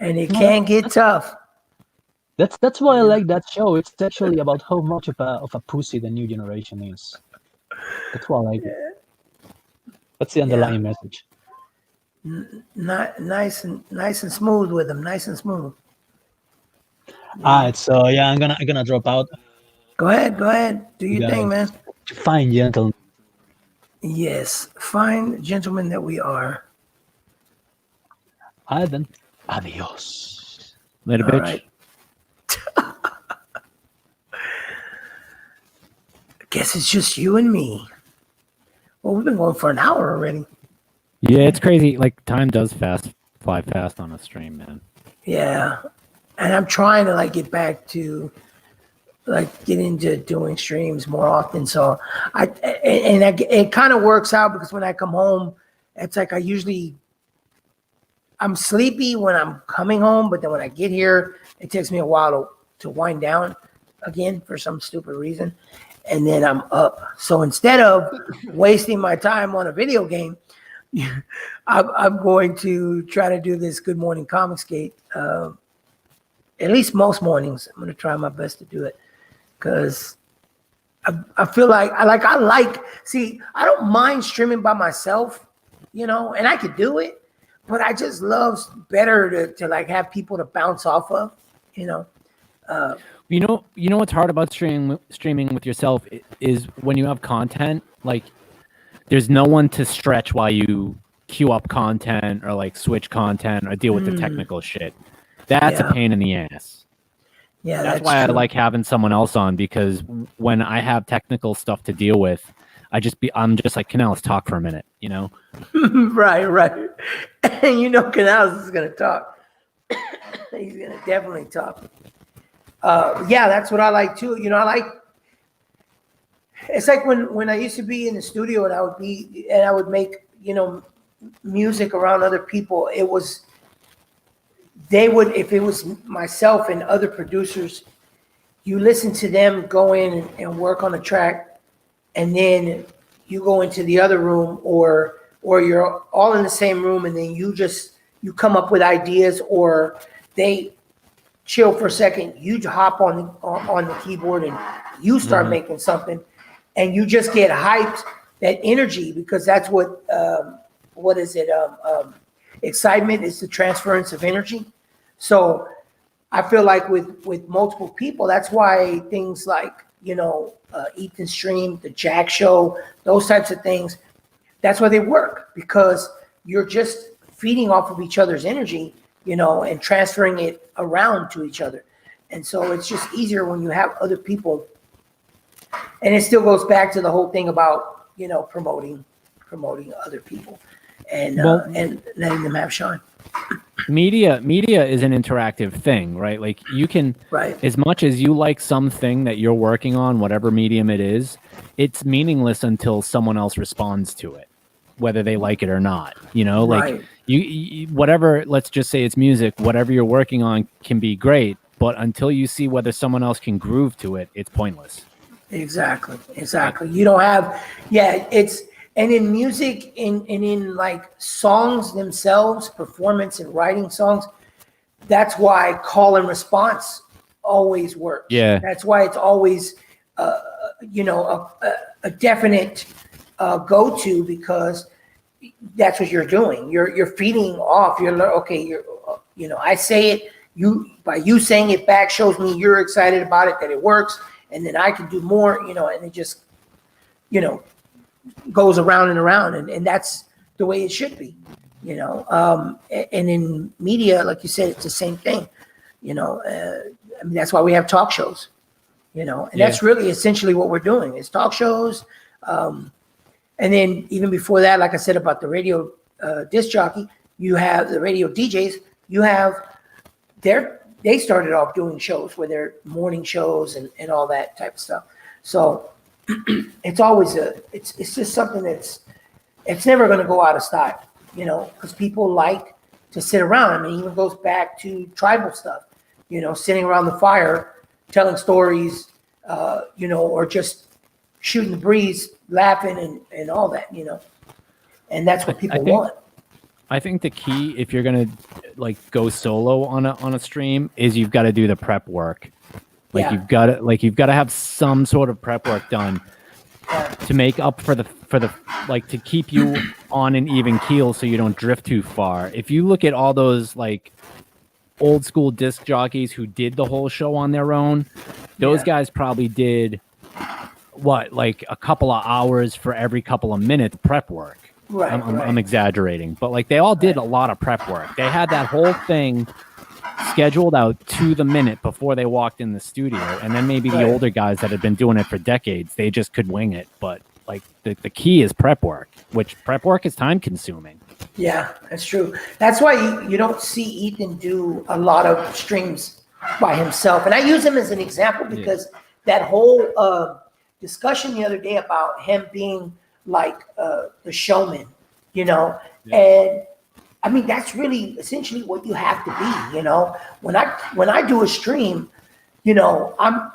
and it can get tough. That's why I like that show. It's actually about how much of a pussy the new generation is. That's why I like it. That's the underlying message. Nice and smooth with them. Nice and smooth. All right, so I'm gonna drop out. Go ahead. Do your thing, man. Fine gentlemen. Yes, fine gentlemen that we are. All right, then. Adios. Later, bitch. Right. Guess it's just you and me. Well, we've been going for an hour already. Yeah, it's crazy. Like, time does fly fast on a stream, man. Yeah. And I'm trying to get back to like get into doing streams more often. So it kind of works out because when I come home, it's like I'm sleepy when I'm coming home, but then when I get here, it takes me a while to wind down again for some stupid reason. And then I'm up. So instead of wasting my time on a video game, I'm going to try to do this Good Morning Comicsgate. At least most mornings, I'm going to try my best to do it because I feel like see, I don't mind streaming by myself, and I could do it, but I just love better to like have people to bounce off of, You know what's hard about streaming with yourself is when you have content, like there's no one to stretch while you queue up content or like switch content or deal with the technical shit. That's a pain in the ass. Yeah, that's why true. I like having someone else on, because when I have technical stuff to deal with, I'm just like, Canales, talk for a minute, Right. And Canales is gonna talk. He's gonna definitely talk. Yeah, that's what I like too. It's like when I used to be in the studio and I would make, music around other people. If it was myself and other producers, you listen to them go in and work on a track, and then you go into the other room or you're all in the same room, and then you come up with ideas, or they chill for a second, you hop on the keyboard and you start making something, and you just get hyped, that energy, because that's what is it? Excitement is the transference of energy. So I feel like with multiple people, that's why things like, Ethan Stream, the Jack Show, those types of things, that's why they work, because you're just feeding off of each other's energy, and transferring it around to each other. And so it's just easier when you have other people. And it still goes back to the whole thing about, promoting other people and letting them have shine. Media is an interactive thing, right? Like you can, as much as you like something that you're working on, whatever medium it is, it's meaningless until someone else responds to it, whether they like it or not. Like you whatever, let's just say it's music, whatever you're working on can be great, but until you see whether someone else can groove to it, it's pointless. Exactly. You don't have, and in music, in like songs themselves, performance and writing songs, that's why call and response always works. Yeah. That's why it's always, a definite go-to, because that's what you're doing. You're feeding off. I say it. By you saying it back shows me you're excited about it, that it works, and then I can do more. And it just, goes around and around, and that's the way it should be. And in media, like you said, it's the same thing. That's why we have talk shows. And that's really essentially what we're doing is talk shows. And then even before that, like I said about the radio disc jockey, you have the radio DJs. You have they started off doing shows where they're morning shows and all that type of stuff. So it's always it's just something it's never going to go out of style, because people like to sit around. It even goes back to tribal stuff, sitting around the fire, telling stories, or just shooting the breeze, laughing and all that, and that's what people want. I think the key, if you're gonna like go solo on a stream, is you've got to do the prep work. You've got to have some sort of prep work done to make up for the to keep you on an even keel so you don't drift too far. If you look at all those like old school disc jockeys who did the whole show on their own, those guys probably did like a couple of hours for every couple of minutes prep work. I'm exaggerating, but like they all did a lot of prep work. They had that whole thing scheduled out to the minute before they walked in the studio, and then maybe the older guys that had been doing it for decades, they just could wing it. But like the key is prep work, which prep work is time consuming. Yeah, that's true. That's why you don't see Ethan do a lot of streams by himself, and I use him as an example because that whole discussion the other day about him being like the showman, you know, and I mean that's really essentially what you have to be, you know. When I do a stream, you know, I'm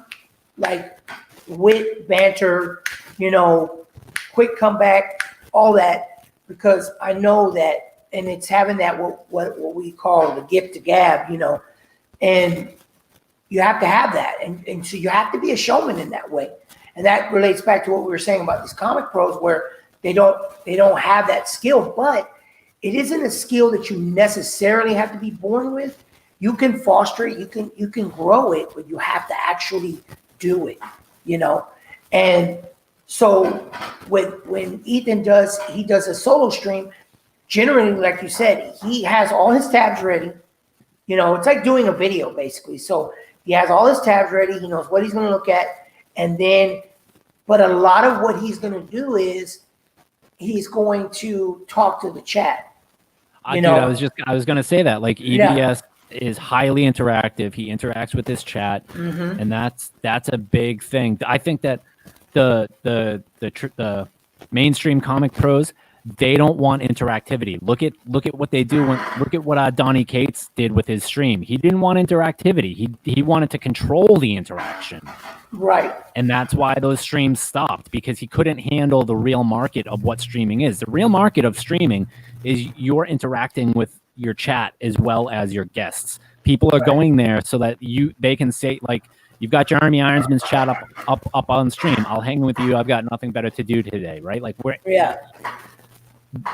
like wit, banter, you know, quick comeback, all that, because I know that, and it's having that what we call the gift to gab, you know, and you have to have that, and so you have to be a showman in that way, and that relates back to what we were saying about these comic pros, where they don't have that skill, but it isn't a skill that you necessarily have to be born with. You can foster it, you can grow it, but you have to actually do it, you know. And so when Ethan does a solo stream, generally, like you said, he has all his tabs ready. You know, it's like doing a video basically. So he has all his tabs ready. He knows what he's going to look at, and then, but a lot of what he's going to do is he's going to talk to the chat. You know, dude, I was going to say that, like, EBS is highly interactive. He interacts with his chat, and that's a big thing. I think that the mainstream comic pros, they don't want interactivity. Look at what they do. Look at what Donnie Cates did with his stream. He didn't want interactivity. He wanted to control the interaction. Right. And that's why those streams stopped, because he couldn't handle the real market of what streaming is. The real market of streaming is you're interacting with your chat as well as your guests. People are going there so that they can say, like, you've got your Army Ironsman's chat up on stream. I'll hang with you. I've got nothing better to do today, right? Like,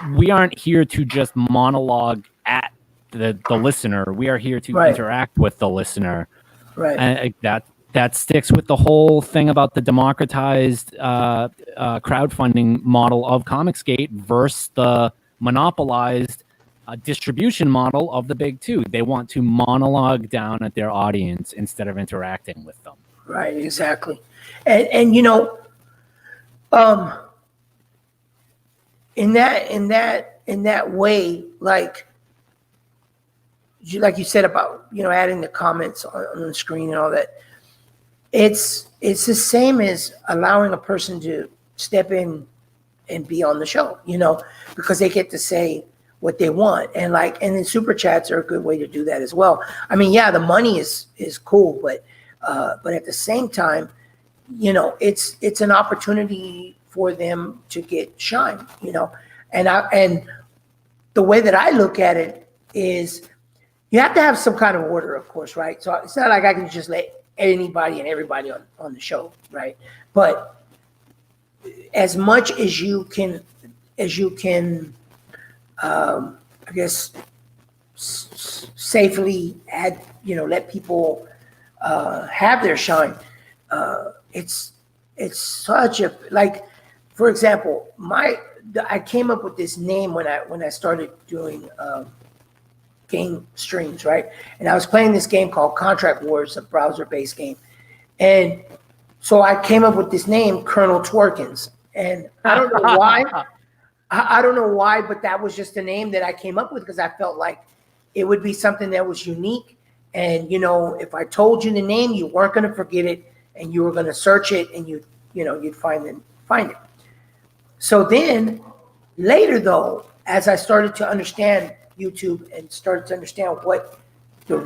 we aren't here to just monologue at the listener. We are here to interact with the listener. Right. And that sticks with the whole thing about the democratized crowdfunding model of Comicsgate versus the monopolized distribution model of the big two. They want to monologue down at their audience instead of interacting with them. Right, exactly. And you know, in that way, like you said about, you know, adding the comments on the screen and all that, it's the same as allowing a person to step in and be on the show, you know, because they get to say what they want. And then super chats are a good way to do that as well. I mean, yeah, the money is cool, but at the same time, you know, it's an opportunity for them to get shine, you know. And the way that I look at it is you have to have some kind of order, of course, right? So it's not like I can just let anybody and everybody on the show, right? But as much as you can, I guess, safely let people have their shine. It's such a, like, for example, I came up with this name when I started doing game streams, right? And I was playing this game called Contract Wars, a browser-based game, and so I came up with this name, Colonel Twerkins, and I don't know why. I don't know why, but that was just a name that I came up with because I felt like it would be something that was unique. And, you know, if I told you the name, you weren't going to forget it, and you were going to search it, and you'd find it. So then later, though, as I started to understand YouTube and started to understand what the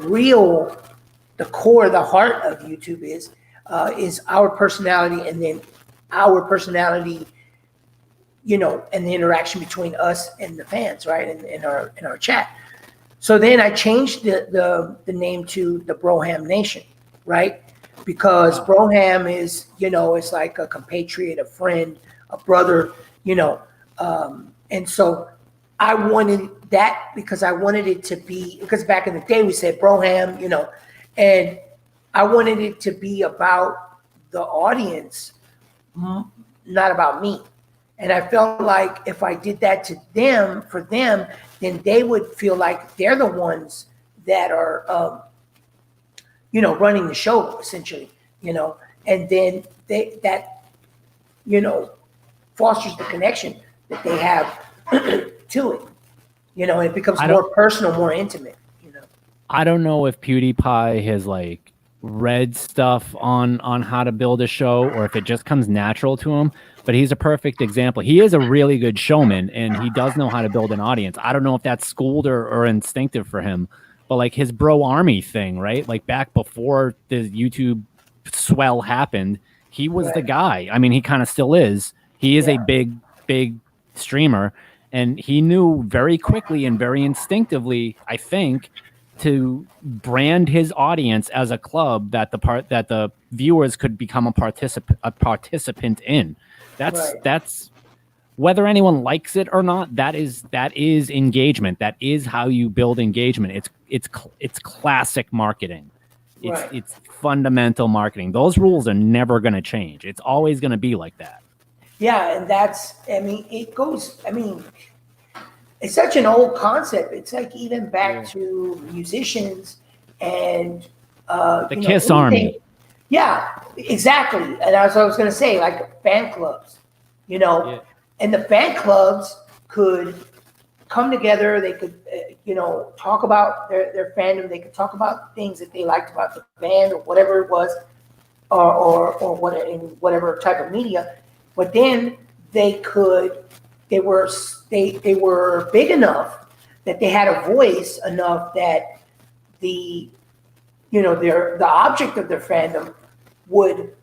core, the heart of YouTube is our personality, and then our personality, you know, and the interaction between us and the fans, right, in our chat. So then I changed the name to the Broham Nation, right, because Broham is, you know, it's like a compatriot, a friend, a brother, you know, and so I wanted that because I wanted it to be, because back in the day we said Broham, you know, and I wanted it to be about the audience, not about me. And I felt like if I did that to them, for them, then they would feel like they're the ones that are, you know, running the show essentially, you know, and then that, you know, fosters the connection that they have to it, you know, and it becomes more personal, more intimate, you know. I don't know if PewDiePie has like read stuff on how to build a show, or if it just comes natural to him. But he's a perfect example. He is a really good showman, and he does know how to build an audience. I don't know if that's schooled or instinctive for him, but like his Bro Army thing, right? Like back before the YouTube swell happened, he was the guy. I mean, he kind of still is. He is a big streamer, and he knew very quickly and very instinctively, I think, to brand his audience as a club that the viewers could become a participant in. That's whether anyone likes it or not. That is engagement. That is how you build engagement. It's classic marketing. It's fundamental marketing. Those rules are never going to change. It's always going to be like that. Yeah, and it's such an old concept. It's like even back to musicians and the Kiss Army. Yeah, exactly. And as I was going to say, like fan clubs, and the fan clubs could come together. They could, talk about their fandom. They could talk about things that they liked about the band or whatever it was, or what in whatever type of media. But then they were big enough that they had a voice enough that the object of their fandom would,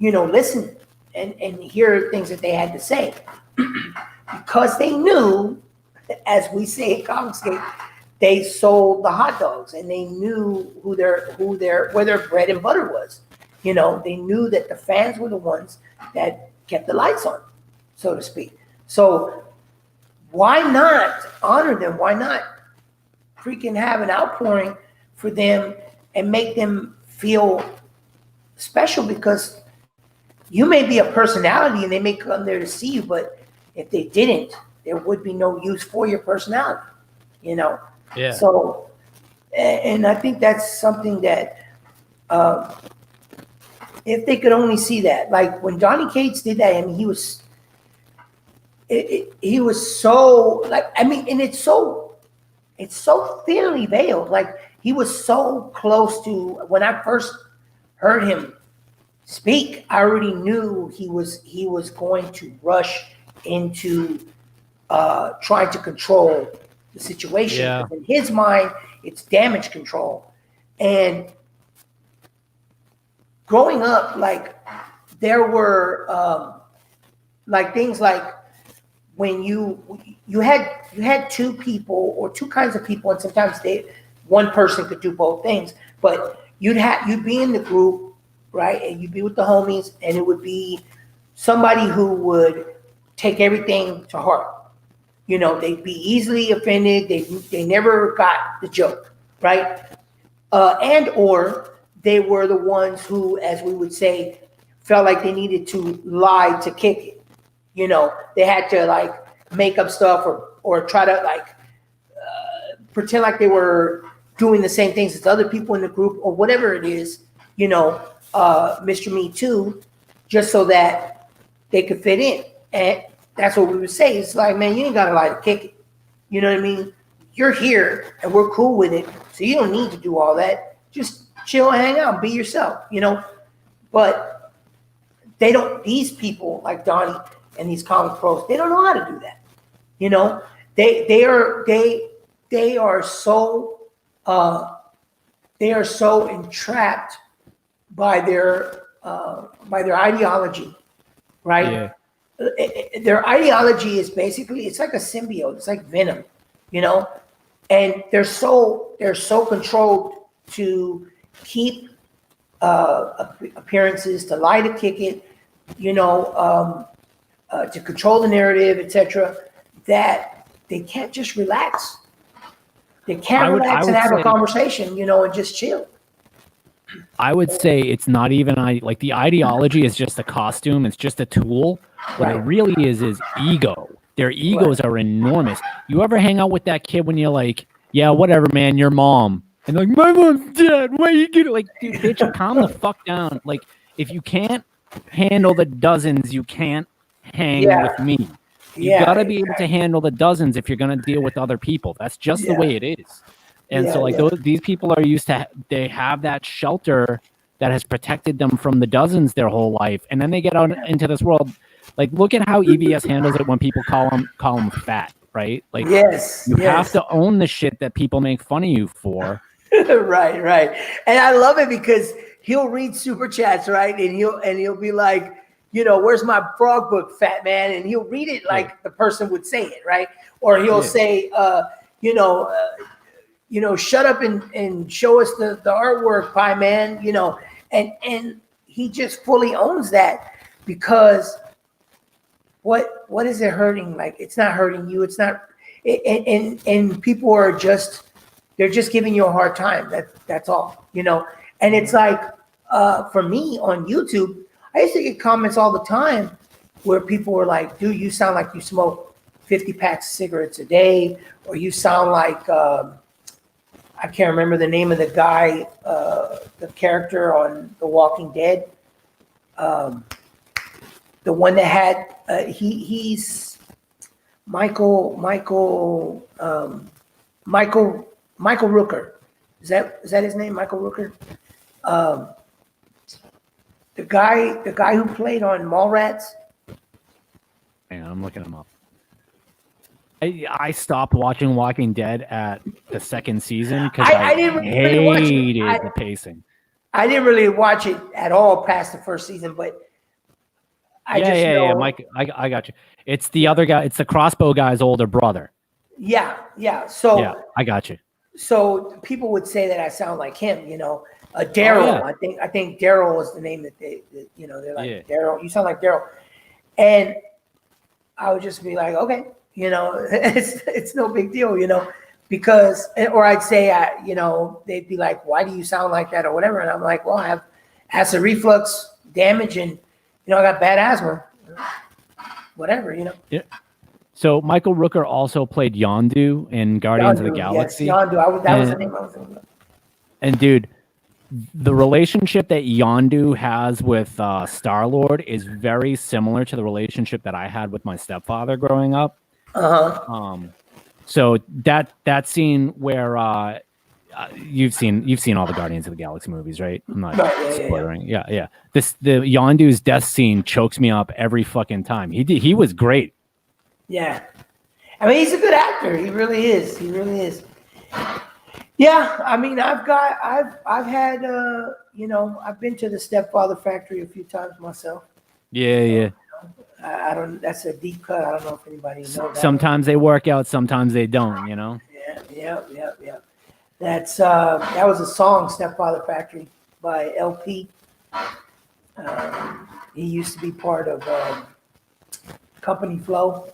listen and hear things that they had to say. Because they knew, as we say at Comicsgate, they sold the hot dogs and they knew where their bread and butter was. They knew that the fans were the ones that kept the lights on, so to speak. So why not honor them? Why not freaking have an outpouring for them and make them feel special? Because you may be a personality and they may come there to see you, but if they didn't, there would be no use for your personality, Yeah. So, and I think that's something that, if they could only see that, like when Donny Cates did that, I mean, he was so and it's so thinly veiled. Like he was so close to, when I first heard him speak, I already knew he was going to rush into trying to control the situation. Yeah. In his mind, it's damage control. And growing up, like there were like things like when you had two people or two kinds of people, and sometimes one person could do both things, but you'd be in the group, right? And you'd be with the homies, and it would be somebody who would take everything to heart. They'd be easily offended. They never got the joke, right? And or they were the ones who, as we would say, felt like they needed to lie to kick it. They had to like make up stuff or try to like pretend like they were doing the same things as other people in the group or whatever it is, Mr. Me Too, just so that they could fit in. And that's what we would say. It's like, man, you ain't got to lie to kick it. You know what I mean? You're here and we're cool with it. So you don't need to do all that. Just chill and hang out and be yourself, But these people like Donnie and these comic pros, they don't know how to do that. They are so entrapped by their ideology, right? Yeah. Their ideology is basically, it's like a symbiote. It's like venom, and they're so controlled to keep appearances, to lie to kick it, to control the narrative, etc., that they can't just relax. They can't relax and have a conversation, and just chill. I would say it's not even like the ideology is just a costume. It's just a tool. What it really is ego. Their egos are enormous. You ever hang out with that kid when you're like, yeah, whatever, man, your mom. And they're like, my mom's dead. Why you get it? Like, dude, bitch, calm the fuck down. Like, if you can't handle the dozens, you can't hang with me. You gotta be able to handle the dozens if you're gonna deal with other people. That's just the way it is. And so like these people are used to, they have that shelter that has protected them from the dozens their whole life. And then they get out into this world. Like, look at how EBS handles it when people call them fat, right? Like, you have to own the shit that people make fun of you for. Right. And I love it because he'll read super chats, right? And he'll be like, where's my frog book, fat man? And he'll read it like the person would say it, right? Or he'll say, shut up and show us the artwork, pie man, and he just fully owns that because what is it hurting? Like, it's not hurting you. It's not, and people are they're just giving you a hard time. That's all, and it's like, for me on YouTube, I used to get comments all the time where people were like, dude, you sound like you smoke 50 packs of cigarettes a day, or you sound like, I can't remember the name of the guy, the character on The Walking Dead. The one that had, he's Michael Rooker. Is that his name? Michael Rooker? The guy who played on Mallrats. Hang on, I'm looking him up. I stopped watching Walking Dead at the second season because I didn't really watch it. The pacing. I didn't really watch it at all past the first season, but yeah. Mike, I got you. It's the other guy. It's the crossbow guy's older brother. Yeah. So yeah, I got you. So people would say that I sound like him, Daryl. I think Daryl was the name that they're like, Daryl. You sound like Daryl, and I would just be like, okay. It's no big deal, because, or I'd say, they'd be like, why do you sound like that or whatever? And I'm like, well, I have acid reflux damage and, I got bad asthma, whatever, Yeah. So Michael Rooker also played Yondu in Guardians of the Galaxy. Yes, Yondu. That was the name I was thinking of. And dude, the relationship that Yondu has with Star-Lord is very similar to the relationship that I had with my stepfather growing up. So that scene where you've seen all the Guardians of the Galaxy movies, right? I'm not spoiling. Yeah. The Yondu's death scene chokes me up every fucking time. He was great. Yeah, I mean, he's a good actor. He really is. Yeah, I mean, I've had I've been to the Stepfather Factory a few times myself. Yeah. I don't. That's a deep cut. I don't know if anybody knows that. Sometimes they work out, sometimes they don't. Yeah. That was a song, Stepfather Factory, by LP. He used to be part of Company Flow,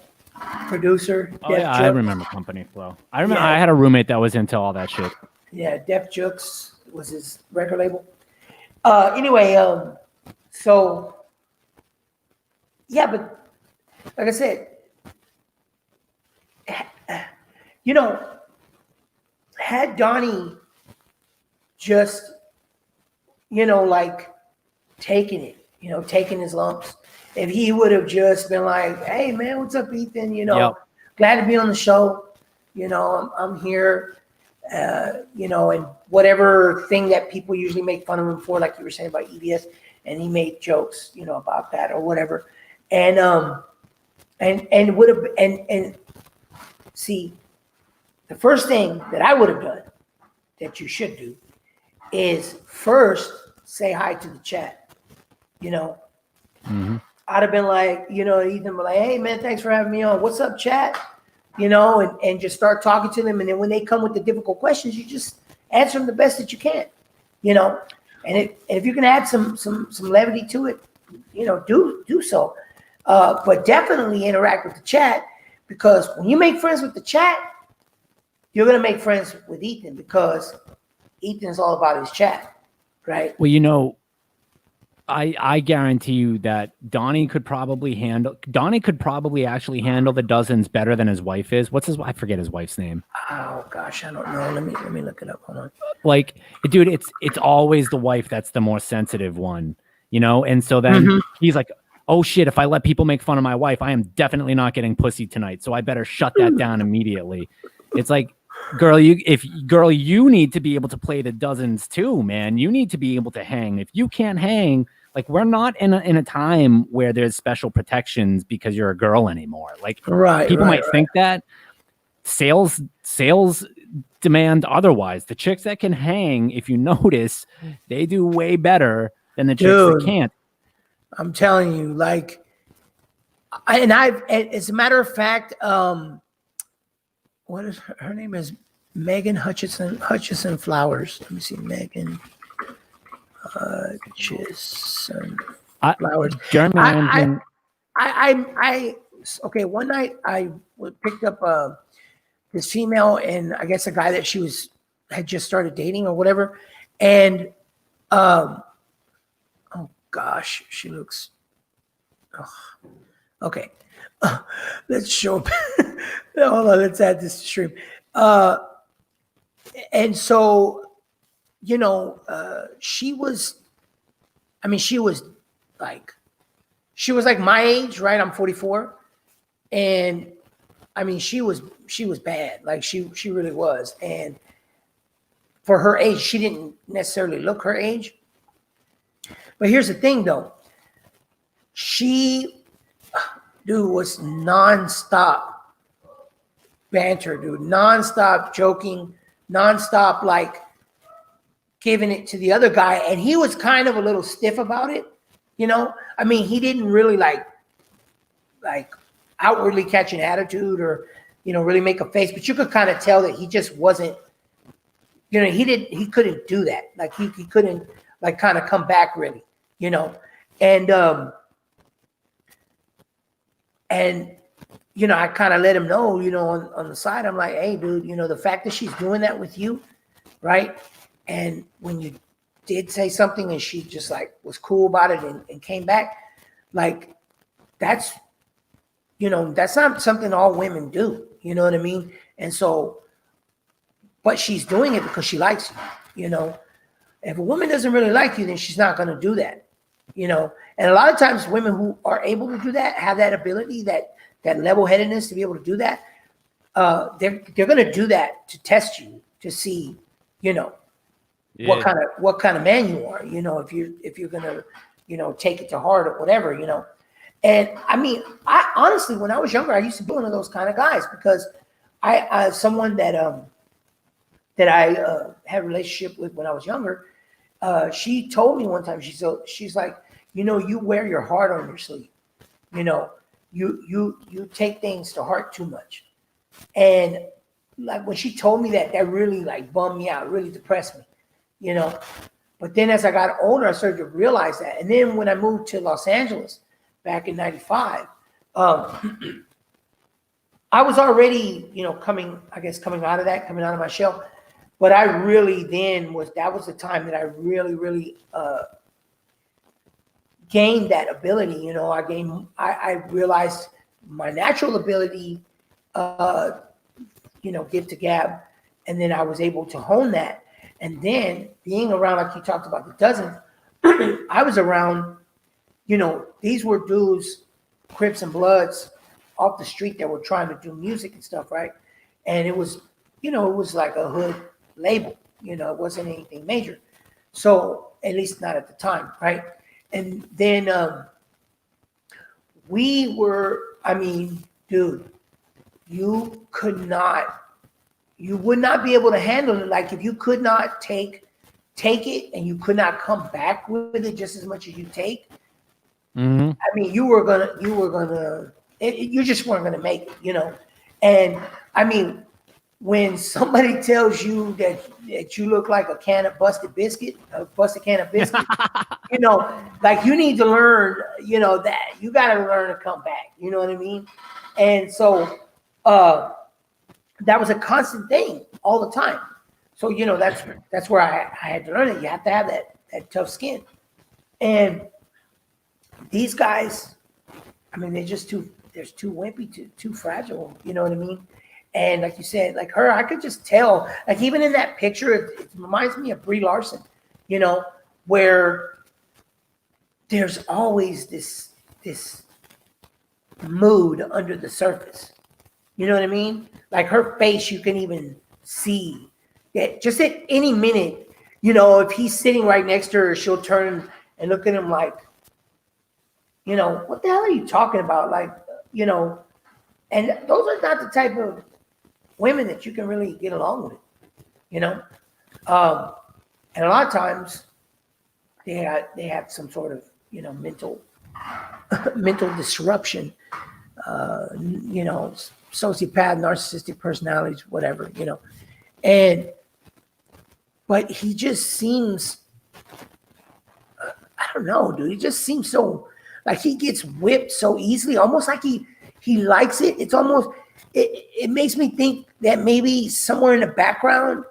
producer. I remember Company Flow. I remember I had a roommate that was into all that shit. Yeah, Def Jux was his record label. Anyway, so. Yeah, but like I said, had Donnie just, like taken it, taking his lumps, if he would have just been like, hey, man, what's up, Ethan? Glad to be on the show. I'm here, and whatever thing that people usually make fun of him for, like you were saying about EBS, and he made jokes, about that or whatever. And would have and see, the first thing that I would have done that you should do is first say hi to the chat. Mm-hmm. I'd have been like, Ethan, be like, hey man, thanks for having me on. What's up, chat? And just start talking to them. And then when they come with the difficult questions, you just answer them the best that you can. And if you can add some levity to it, do so. But definitely interact with the chat, because when you make friends with the chat, you're going to make friends with Ethan, because Ethan's all about his chat, right? Well, I guarantee you that Donnie could probably actually handle the dozens better than his wife is. I forget his wife's name. Oh gosh, I don't know. Let me look it up. Hold on. Like, dude, it's always the wife that's the more sensitive one, and so then he's like, oh shit, if I let people make fun of my wife, I am definitely not getting pussy tonight. So I better shut that down immediately. It's like, girl, you need to be able to play the dozens too, man. You need to be able to hang. If you can't hang, like we're not in a time where there's special protections because you're a girl anymore. Like people might think that sales demand otherwise. The chicks that can hang, if you notice, they do way better than the chicks that can't. I'm telling you, like, as a matter of fact, what is her name is Megan Hutchison Flowers. Let me see, Megan Hutchison Flowers. Okay, one night I picked up this female and I guess a guy that she had just started dating or whatever, and oh gosh, she looks. Okay, let's show. Hold on, let's add this to stream. And so, she was like my age, right? I'm 44, and I mean, she was bad. Like she really was, and for her age, she didn't necessarily look her age. But here's the thing, though. She, dude, was nonstop banter, dude. Nonstop joking, nonstop like giving it to the other guy. And he was kind of a little stiff about it, I mean, he didn't really like outwardly catch an attitude or, really make a face, but you could kind of tell that he just wasn't, he couldn't do that. Like he couldn't like kind of come back really, and I kind of let him know, on the side, I'm like, hey, dude, the fact that she's doing that with you, right? And when you did say something and she just like was cool about it and came back, like that's not something all women do, you know what I mean? And so, but she's doing it because she likes you, If a woman doesn't really like you, then she's not going to do that, And a lot of times women who are able to do that, have that ability, that level-headedness to be able to do that, they're going to do that to test you, to see, what kind of man you are, if you're going to, take it to heart or whatever, And I mean, I honestly, when I was younger, I used to be one of those kind of guys because I someone that I had a relationship with when I was younger, she told me one time, she's like, you wear your heart on your sleeve, you take things to heart too much. And like when she told me that really like bummed me out, really depressed me, But then as I got older, I started to realize that. And then when I moved to Los Angeles back in '95, I was already, coming out of my shell. But I really that was the time that I really, really gained that ability. I realized my natural ability, give to gab. And then I was able to hone that. And then being around, like you talked about the dozens, I was around, these were dudes, Crips and Bloods off the street that were trying to do music and stuff, right? And it was, it was like a hood label, it wasn't anything major. So at least not at the time, right? And then we were, I mean, dude, you would not be able to handle it. Like if you could not take it and you could not come back with it just as much as you take. Mm-hmm. I mean, you just weren't gonna make it, And I mean, when somebody tells you that you look like a can of busted can of biscuit, like you need to learn, that you got to learn to come back. You know what I mean? And so that was a constant thing all the time. So that's where I had to learn it. You have to have that tough skin. And these guys, I mean, they're too wimpy, too fragile. You know what I mean? And like you said, like her, I could just tell. Like even in that picture, it reminds me of Brie Larson. Where there's always this mood under the surface. You know what I mean? Like her face, you can even see that just at any minute, you know, if he's sitting right next to her, she'll turn and look at him like, you know, what the hell are you talking about? Like, you know, and those are not the type of women that you can really get along with, you know? And a lot of times they have some sort of, you know, mental disruption, you know, sociopath, narcissistic personalities, whatever, you know. But he just seems, I don't know, dude. He just seems so, like he gets whipped so easily, almost like he likes it. It's almost, it makes me think that maybe somewhere in the background,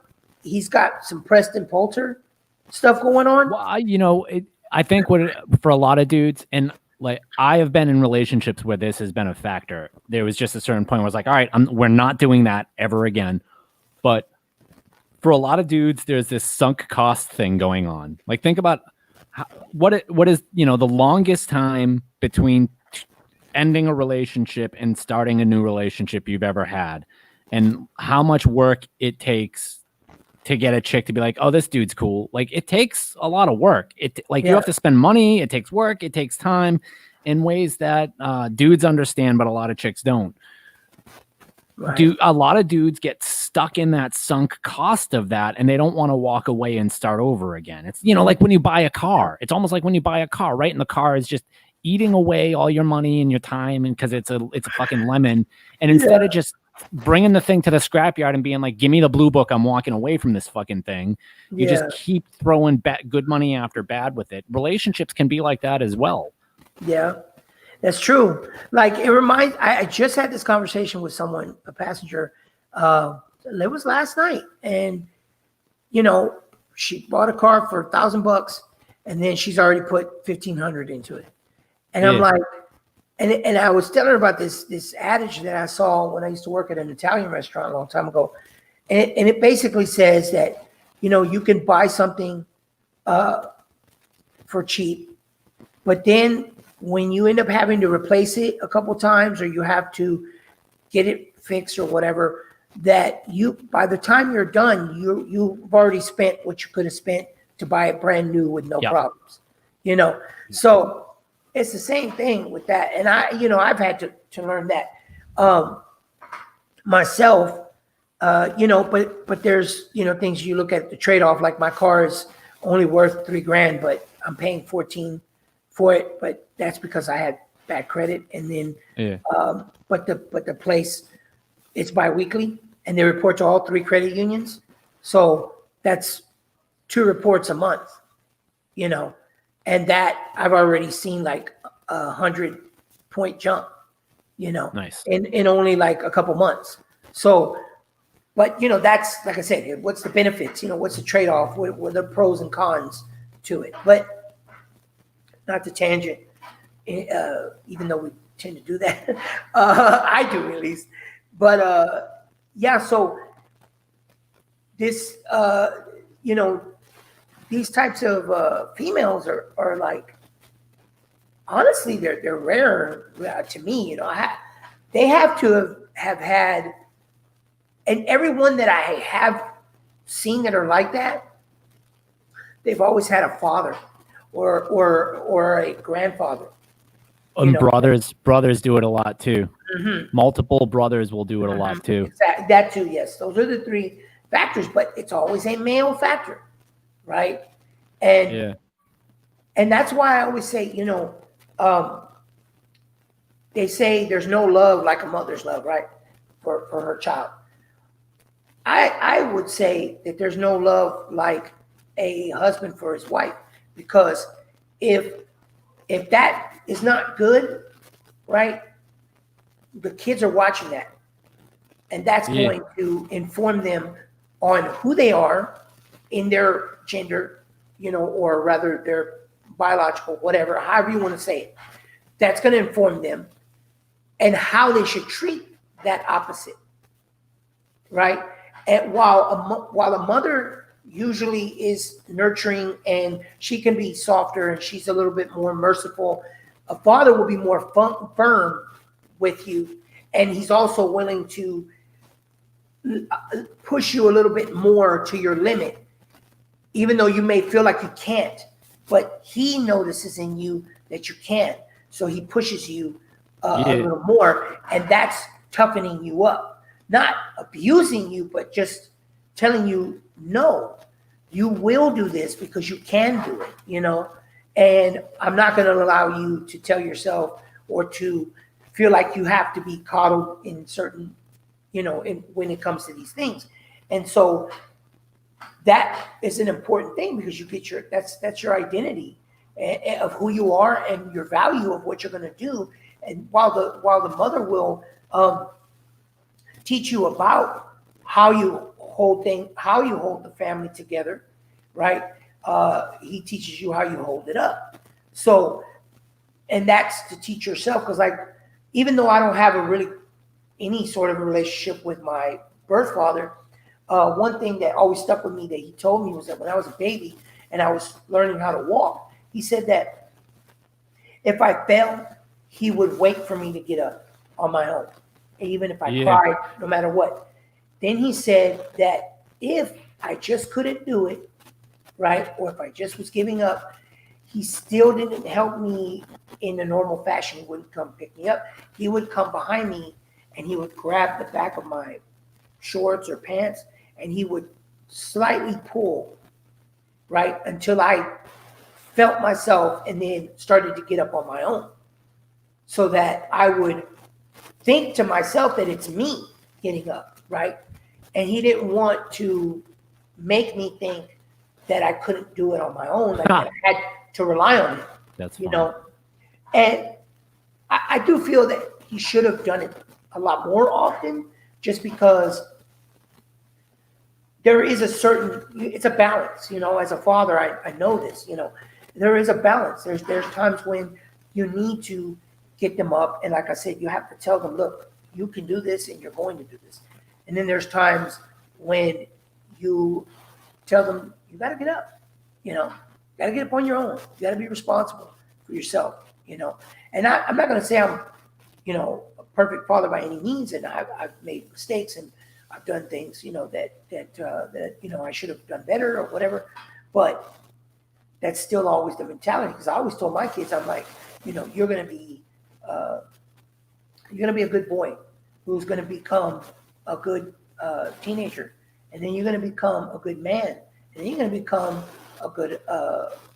he's got some Preston Poulter stuff going on. Well, you know, I think for a lot of dudes, and like I have been in relationships where this has been a factor. There was just a certain point where I was like, all right, we're not doing that ever again. But for a lot of dudes, there's this sunk cost thing going on. Like, think about what is, you know, the longest time between ending a relationship and starting a new relationship you've ever had, and how much work it takes to get a chick to be like, oh, this dude's cool. Like, it takes a lot of work. You have to spend money. It takes work. It takes time in ways that dudes understand, but a lot of chicks don't. Right. A lot of dudes get stuck in that sunk cost of that, and they don't want to walk away and start over again. It's, you know, like when you buy a car. It's almost like when you buy a car, right? And the car is just eating away all your money and your time, and because it's a fucking lemon. And instead of just bringing the thing to the scrapyard and being like, give me the blue book, I'm walking away from this fucking thing. You just keep throwing good money after bad with it. Relationships can be like that as well. Yeah, that's true. Like, it reminds, I just had this conversation with someone, a passenger, it was last night. And, you know, she bought a car for $1,000 and then she's already put $1,500 into it. And I'm like, and I was telling her about this adage that I saw when I used to work at an Italian restaurant a long time ago. And it basically says that, you know, you can buy something for cheap, but then when you end up having to replace it a couple times, or you have to get it fixed or whatever, that by the time you're done, you've already spent what you could have spent to buy it brand new with no problems, you know? So it's the same thing with that. And I've had to learn that myself, you know, but there's, you know, things you look at the trade-off, like my car is only worth $3,000, but I'm paying $14,000 for it. But that's because I had bad credit. And then, but the place, it's biweekly and they report to all 3 credit unions. So that's 2 reports a month, you know. And that I've already seen like 100-point jump, you know, nice, in only like a couple months. So, but you know, that's, like I said, what's the benefits? You know, what's the trade-off? What are the pros and cons to it? But not to tangent, even though we tend to do that, I do at least. But yeah, so this, you know, these types of females are like, honestly, they're rare to me. You know, they have to have had, and everyone that I have seen that are like that, they've always had a father or a grandfather. And brothers do it a lot too. Mm-hmm. Multiple brothers will do it a lot too. Exactly. That too, yes. Those are the 3 factors, but it's always a male factor. Right. And that's why I always say, you know, they say there's no love like a mother's love, right? For her child. I would say that there's no love like a husband for his wife, because if that is not good, right? The kids are watching that, and that's going to inform them on who they are in their gender, you know, or rather their biological, whatever, however you want to say it. That's going to inform them and how they should treat that opposite, right? And while a mother usually is nurturing and she can be softer and she's a little bit more merciful, a father will be more firm with you, and he's also willing to push you a little bit more to your limit, even though you may feel like you can't, but he notices in you that you can. So he pushes you a little more, and that's toughening you up. Not abusing you, but just telling you, no, you will do this because you can do it, you know? And I'm not going to allow you to tell yourself or to feel like you have to be coddled in certain, you know, when it comes to these things. And so that is an important thing, because you get that's your identity of who you are and your value of what you're going to do. And while the mother will teach you about how you hold the family together, right? He teaches you how you hold it up. So, and that's to teach yourself, because like, even though I don't have any sort of a relationship with my birth father, one thing that always stuck with me that he told me was that when I was a baby and I was learning how to walk, he said that if I fell, he would wait for me to get up on my own, even if I cried, no matter what. Then he said that if I just couldn't do it, right, or if I just was giving up, he still didn't help me in the normal fashion. He wouldn't come pick me up. He would come behind me and he would grab the back of my shorts or pants and he would slightly pull, right, until I felt myself and then started to get up on my own, so that I would think to myself that it's me getting up, right? And he didn't want to make me think that I couldn't do it on my own, like that I had to rely on him. That's you fine. know. And I do feel that he should have done it a lot more often, just because there is it's a balance, you know. As a father, I know this, you know. There is a balance. There's times when you need to get them up, and like I said, you have to tell them, look, you can do this and you're going to do this. And then there's times when you tell them, you got to get up, you know. You got to get up on your own. You got to be responsible for yourself, you know. And I'm not going to say I'm, you know, a perfect father by any means, and I've made mistakes and I've done things, you know, that you know, I should have done better or whatever. But that's still always the mentality, because I always told my kids, I'm like, you know, you're going to be a good boy who's going to become a good teenager, and then you're going to become a good man, and then you're going to become a good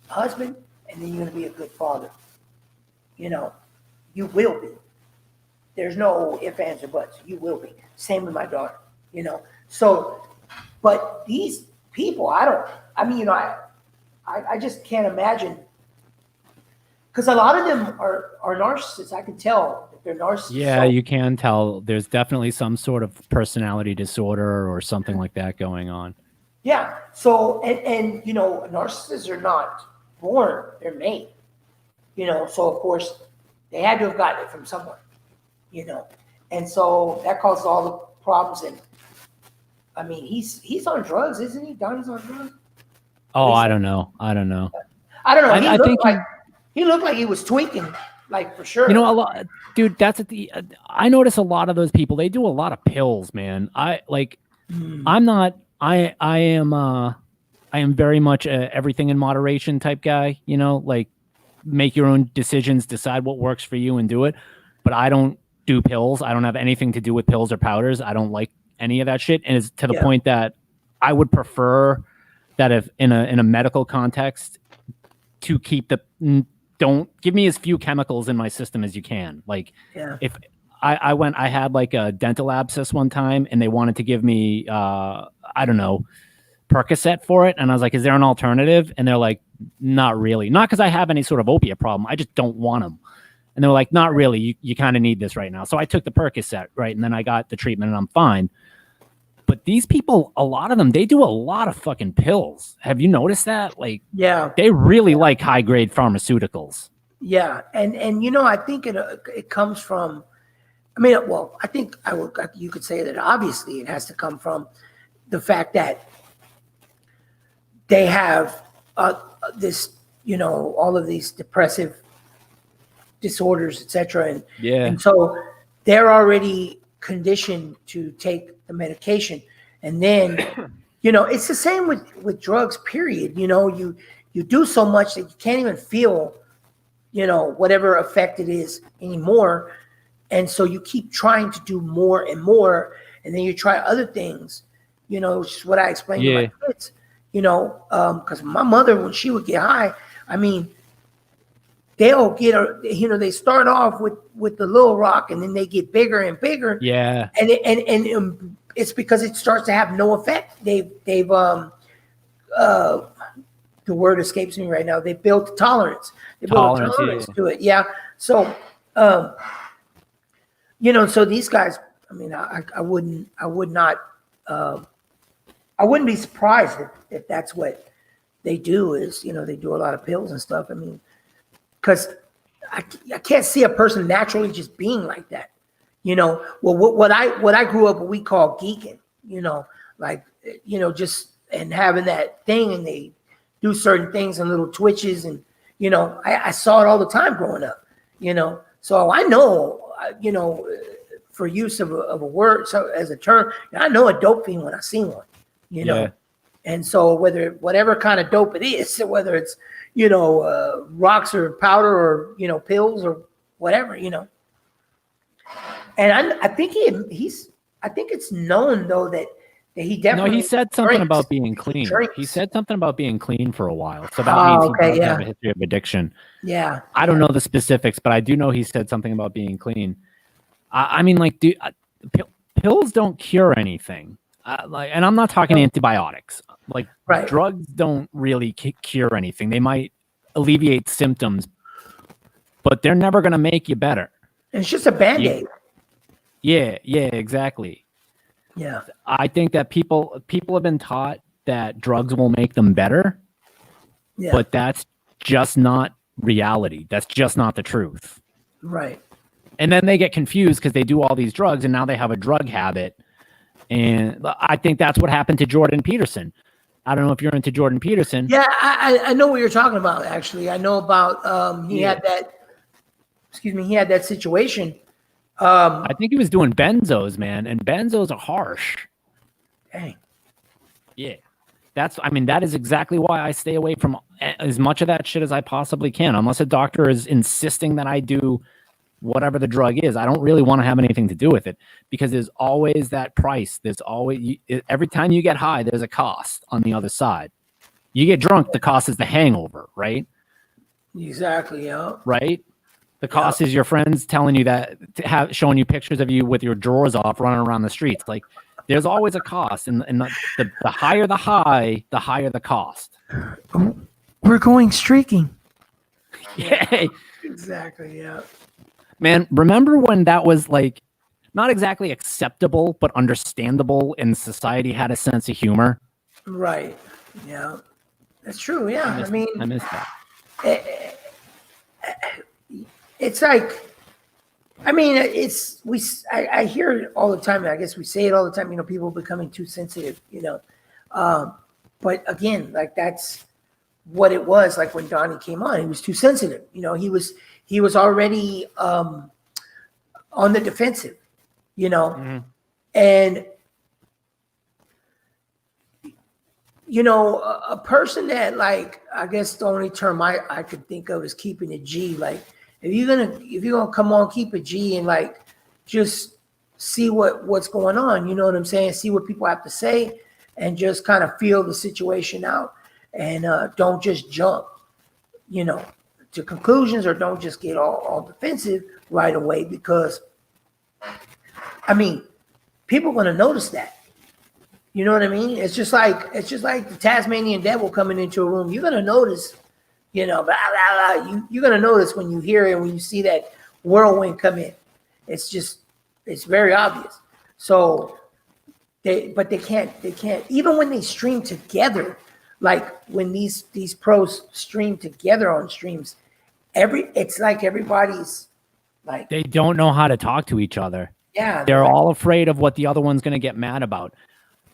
husband, and then you're going to be a good father. You know, you will be. There's no ifs, ands, or buts. You will be. Same with my daughter, you know. So, but these people, I mean, you know, I just can't imagine, because a lot of them are narcissists. I can tell that they're narcissists. Yeah, you can tell there's definitely some sort of personality disorder or something like that going on. Yeah. So, and you know, narcissists are not born, they're made. You know, so of course they had to have gotten it from somewhere, you know. And so that causes all the problems. And I mean, he's on drugs, isn't he? Donnie's on drugs. Oh, I don't know. I don't know. He looked like he was tweaking, like, for sure. You know, dude, I notice a lot of those people, they do a lot of pills, man. I am very much a everything in moderation type guy, you know, like, make your own decisions, decide what works for you and do it. But I don't do pills. I don't have anything to do with pills or powders. I don't like any of that shit. And it's to the point that I would prefer that if in a medical context, to keep don't give me as few chemicals in my system as you can. Like, if I had like a dental abscess one time and they wanted to give me, I don't know, Percocet for it. And I was like, is there an alternative? And they're like, not really. Not because I have any sort of opiate problem. I just don't want them. And they were like, not really. You kind of need this right now. So I took the Percocet, right? And then I got the treatment and I'm fine. But these people, a lot of them, they do a lot of fucking pills. Have you noticed that? Like, they really like high grade pharmaceuticals. Yeah. And you know, I think it comes from, I mean, well, I think you could say that obviously it has to come from the fact that they have this, you know, all of these depressive disorders, etc. And so they're already conditioned to take the medication. And then, you know, it's the same with drugs, period. You know, you do so much that you can't even feel, you know, whatever effect it is anymore. And so you keep trying to do more and more. And then you try other things, you know, which is what I explained to my kids, you know, because my mother, when she would get high, I mean, they'll get, you know, they start off with the little rock and then they get bigger and bigger. Yeah. And it's because it starts to have no effect. They've the word escapes me right now. They built tolerance. They built a tolerance to it. Yeah. So, you know, so these guys, I mean, I wouldn't be surprised if that's what they do is, you know, they do a lot of pills and stuff. I mean, because I can't see a person naturally just being like that, you know. Well, what I grew up what we call geeking, you know, like, you know, just and having that thing, and they do certain things and little twitches, and you know, I saw it all the time growing up, you know. So I know, you know, for use of a word, so as a term, I know a dope fiend when I see one, you know. Yeah. And so whatever kind of dope it is, whether it's, you know, rocks or powder or, you know, pills or whatever, you know. And I think I think it's known though that he definitely. No, he said something drinks. about being clean. He said something about being clean for a while. So that means he does have a history of addiction. Yeah. I don't know the specifics, but I do know he said something about being clean. I mean, like, pills don't cure anything. And I'm not talking antibiotics. Like, drugs don't really cure anything. They might alleviate symptoms, but they're never going to make you better. It's just a Band-Aid. Yeah, exactly. Yeah. I think that people have been taught that drugs will make them better, but that's just not reality. That's just not the truth. Right. And then they get confused because they do all these drugs, and now they have a drug habit. And I think that's what happened to Jordan Peterson. I don't know if you're into Jordan Peterson. Yeah, I know what you're talking about, actually. I know about he had that situation. I think he was doing benzos, man, and benzos are harsh. Dang. Yeah. That is exactly why I stay away from as much of that shit as I possibly can, unless a doctor is insisting that I do whatever the drug is. I don't really want to have anything to do with it because there's always that price. There's always, every time you get high, there's a cost on the other side. You get drunk, the cost is the hangover, right? Exactly, yeah. Right? The cost is your friends telling you that, showing you pictures of you with your drawers off running around the streets. Like, there's always a cost. And the higher the high, the higher the cost. We're going streaking. Yeah. Exactly, yeah. Man, remember when that was like not exactly acceptable, but understandable, and society had a sense of humor? Right. Yeah. That's true. Yeah. I miss that. It's like, I mean, I hear it all the time. I guess we say it all the time, you know, people becoming too sensitive, you know. But again, like that's what it was like when Donnie came on. He was too sensitive. You know, he was already on the defensive, you know. Mm-hmm. And you know, a person that, like, I guess the only term I could think of is keeping a G. Like, if you're gonna come on, keep a G and like just see what's going on. You know what I'm saying? See what people have to say, and just kind of feel the situation out, and don't just jump, you know, to conclusions, or don't just get all defensive right away, because I mean, people are gonna notice that. You know what I mean? It's just like the Tasmanian devil coming into a room. You're gonna notice, you know, blah, blah, blah. You're gonna notice when you hear it, when you see that whirlwind come in. It's very obvious. So they can't even when they stream together, like when these pros stream together on streams, it's like everybody's like, they don't know how to talk to each other. Yeah, they're all afraid of what the other one's gonna get mad about.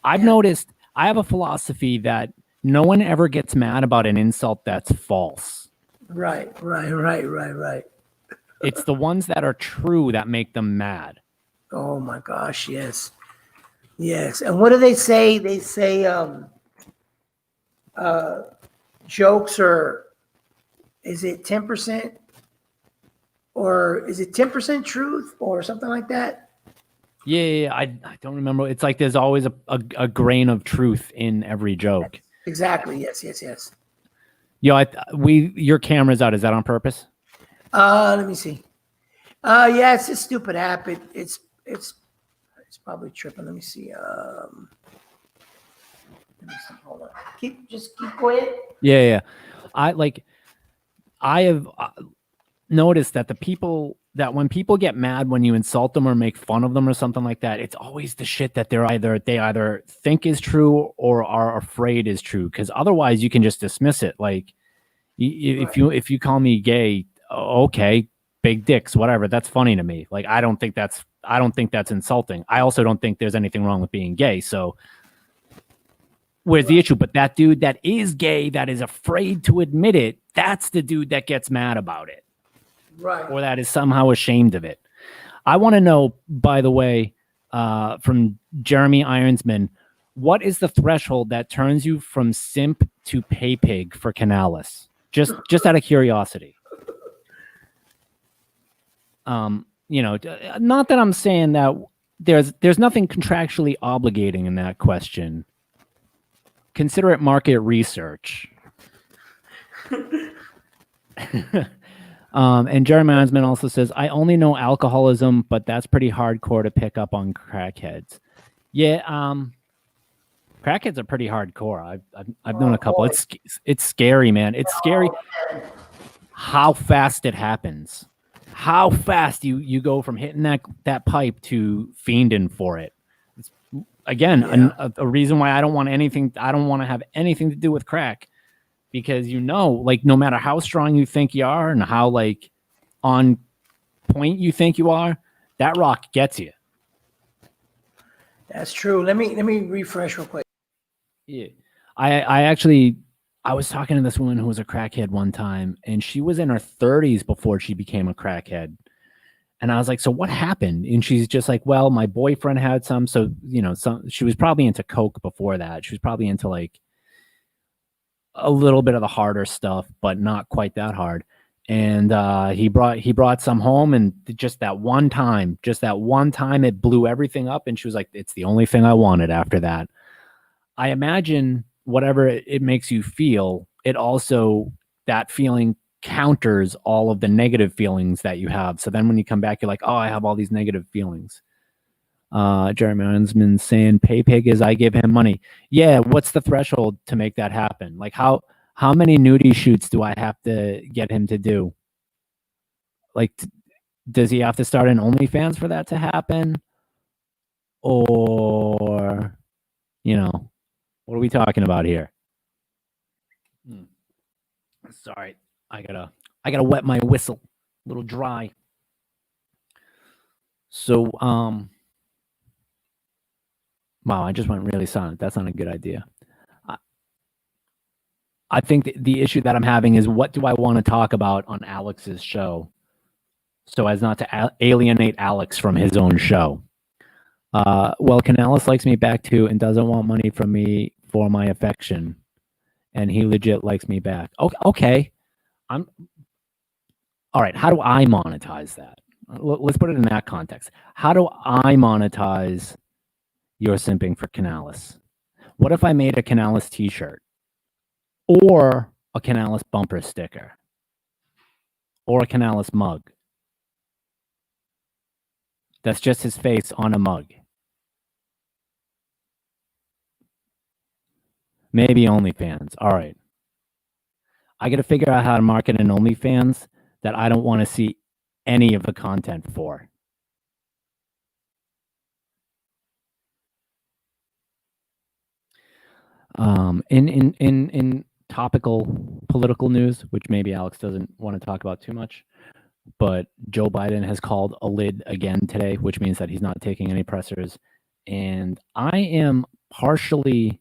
I've noticed, I have a philosophy that no one ever gets mad about an insult that's false. Right. It's the ones that are true that make them mad. Oh my gosh, yes. Yes. And what do they say? They say jokes are, is it 10% or is it 10% truth or something like that? Yeah, I don't remember. It's like there's always a grain of truth in every joke. Exactly. Yes. Yo, your camera's out. Is that on purpose? Let me see. Yeah, it's a stupid app. It's probably tripping. Let me see. Hold on. Keep quiet. Yeah. I have noticed that when people get mad when you insult them or make fun of them or something like that, it's always the shit that they either think is true or are afraid is true. Because otherwise, you can just dismiss it. Like if you call me gay, okay, big dicks, whatever. That's funny to me. Like I don't think that's insulting. I also don't think there's anything wrong with being gay. So where's the issue? But that dude that is gay, that is afraid to admit it, that's the dude that gets mad about it. Right. Or that is somehow ashamed of it. I want to know, by the way, from Jeremy Ironsman, what is the threshold that turns you from simp to pay pig for Canales? Just out of curiosity. Not that I'm saying that there's nothing contractually obligating in that question. Consider it market research. And Jeremy Ironsman also says, I only know alcoholism, but that's pretty hardcore to pick up on crackheads. Yeah, crackheads are pretty hardcore. I've known a couple. It's scary, man. It's scary how fast it happens. How fast you go from hitting that pipe to fiending for it. It's, again, a reason why I don't want to have anything to do with crack. Because like no matter how strong you think you are and how like on point you think you are, that rock gets you. That's true. Let me refresh real quick. Yeah. I was talking to this woman who was a crackhead one time, and she was in her 30s before she became a crackhead. And I was like, so what happened? And she's just like, well, my boyfriend had some. So, she was probably into coke before that. She was probably into like a little bit of the harder stuff, but not quite that hard. And he brought some home, and just that one time, it blew everything up. And she was like, it's the only thing I wanted after that. I imagine whatever it makes you feel, it also, that feeling counters all of the negative feelings that you have. So then when you come back, you're like, oh, I have all these negative feelings. Jeremy Ironsman saying pay pig is I give him money. Yeah, what's the threshold to make that happen? Like how many nudie shoots do I have to get him to do? Like, does he have to start an OnlyFans for that to happen? Or, what are we talking about here? Sorry, I gotta wet my whistle, a little dry. So, wow, I just went really silent. That's not a good idea. I think the issue that I'm having is, what do I want to talk about on Alex's show so as not to alienate Alex from his own show? Well, Canales likes me back too and doesn't want money from me for my affection. And he legit likes me back. Okay. All right. How do I monetize that? Let's put it in that context. How do I monetize your simping for Canales? What if I made a Canales t-shirt or a Canales bumper sticker or a Canales mug? That's just his face on a mug. Maybe OnlyFans. All right. I got to figure out how to market an OnlyFans that I don't want to see any of the content for. In topical political news, which maybe Alex doesn't want to talk about too much, but Joe Biden has called a lid again today, which means that he's not taking any pressers. And I am partially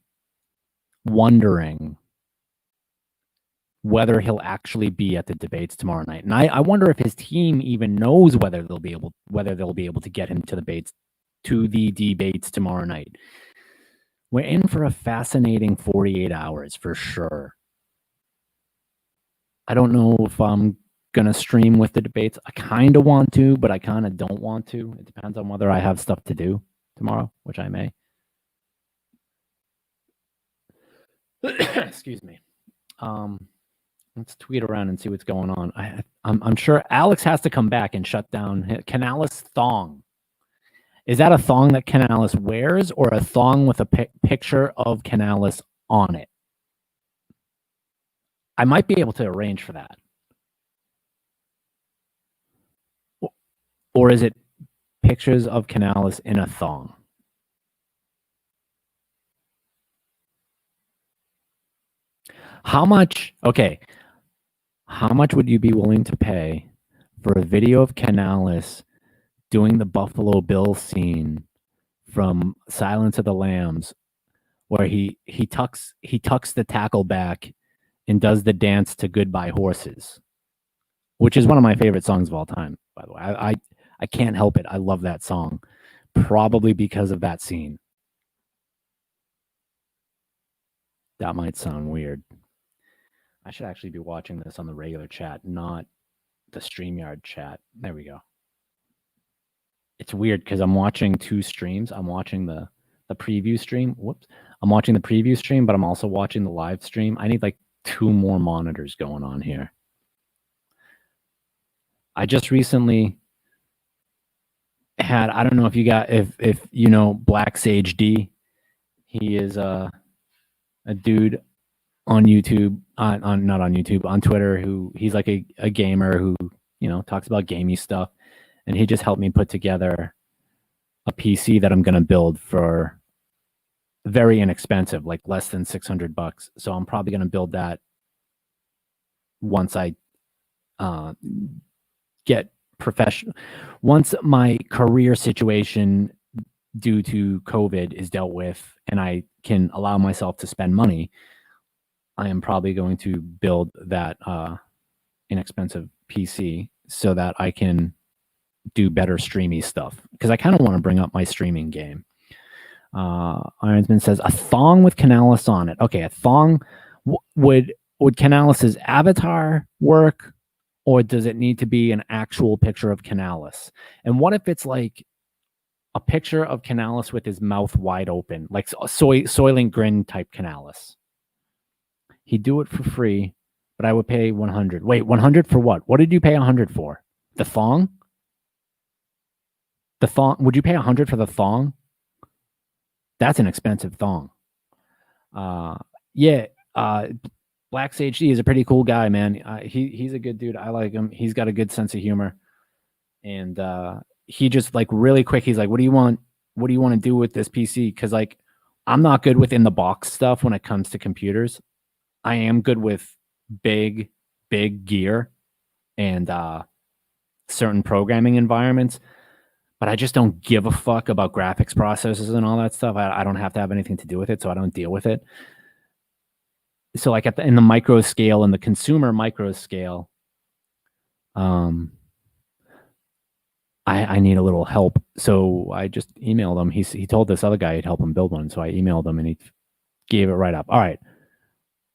wondering whether he'll actually be at the debates tomorrow night. And I wonder if his team even knows whether they'll be able to get him to the debates tomorrow night. We're in for a fascinating 48 hours for sure. I don't know if I'm going to stream with the debates. I kind of want to, but I kind of don't want to. It depends on whether I have stuff to do tomorrow, which I may. Excuse me. Let's tweet around and see what's going on. I'm sure Alex has to come back and shut down Canales thong. Is that a thong that Canales wears or a thong with a picture of Canales on it? I might be able to arrange for that. Or is it pictures of Canales in a thong? How much would you be willing to pay for a video of Canales doing the Buffalo Bill scene from Silence of the Lambs, where he tucks the tackle back and does the dance to Goodbye Horses, which is one of my favorite songs of all time, by the way. I can't help it. I love that song, probably because of that scene. That might sound weird. I should actually be watching this on the regular chat, not the StreamYard chat. There we go. It's weird because I'm watching two streams. I'm watching the preview stream. Whoops. I'm watching the preview stream, but I'm also watching the live stream. I need like 2 more monitors going on here. I just recently had, I don't know if you got, if you know Black Sage D. He is a dude on YouTube, not on YouTube, on Twitter, who he's like a gamer who, you know, talks about gamey stuff. And he just helped me put together a PC that I'm going to build for very inexpensive, like less than $600. So I'm probably going to build that once I get professional. Once my career situation due to COVID is dealt with and I can allow myself to spend money, I am probably going to build that inexpensive PC so that I can do better streamy stuff, because I kind of want to bring up my streaming game. Ironsman says a thong with Canales on it. Okay, a thong. Would Canales' avatar work, or does it need to be an actual picture of Canales? And what if it's like a picture of Canales with his mouth wide open, like Soylent Grin type Canales? He'd do it for free, but I would pay 100. Wait, 100 for what? What did you pay 100 for? The thong? The thong? Would you pay 100 for the thong? That's an expensive thong. Yeah. Black Sage D is a pretty cool guy, man. He's a good dude. I like him. He's got a good sense of humor. And he just like really quick, he's like, what do you want? What do you want to do with this PC? Because like, I'm not good with in the box stuff when it comes to computers. I am good with big gear and certain programming environments, but I just don't give a fuck about graphics processors and all that stuff. I don't have to have anything to do with it, so I don't deal with it. So like in the micro scale and the consumer micro scale, I need a little help. So I just emailed him. He told this other guy he'd help him build one. So I emailed him and he gave it right up. All right.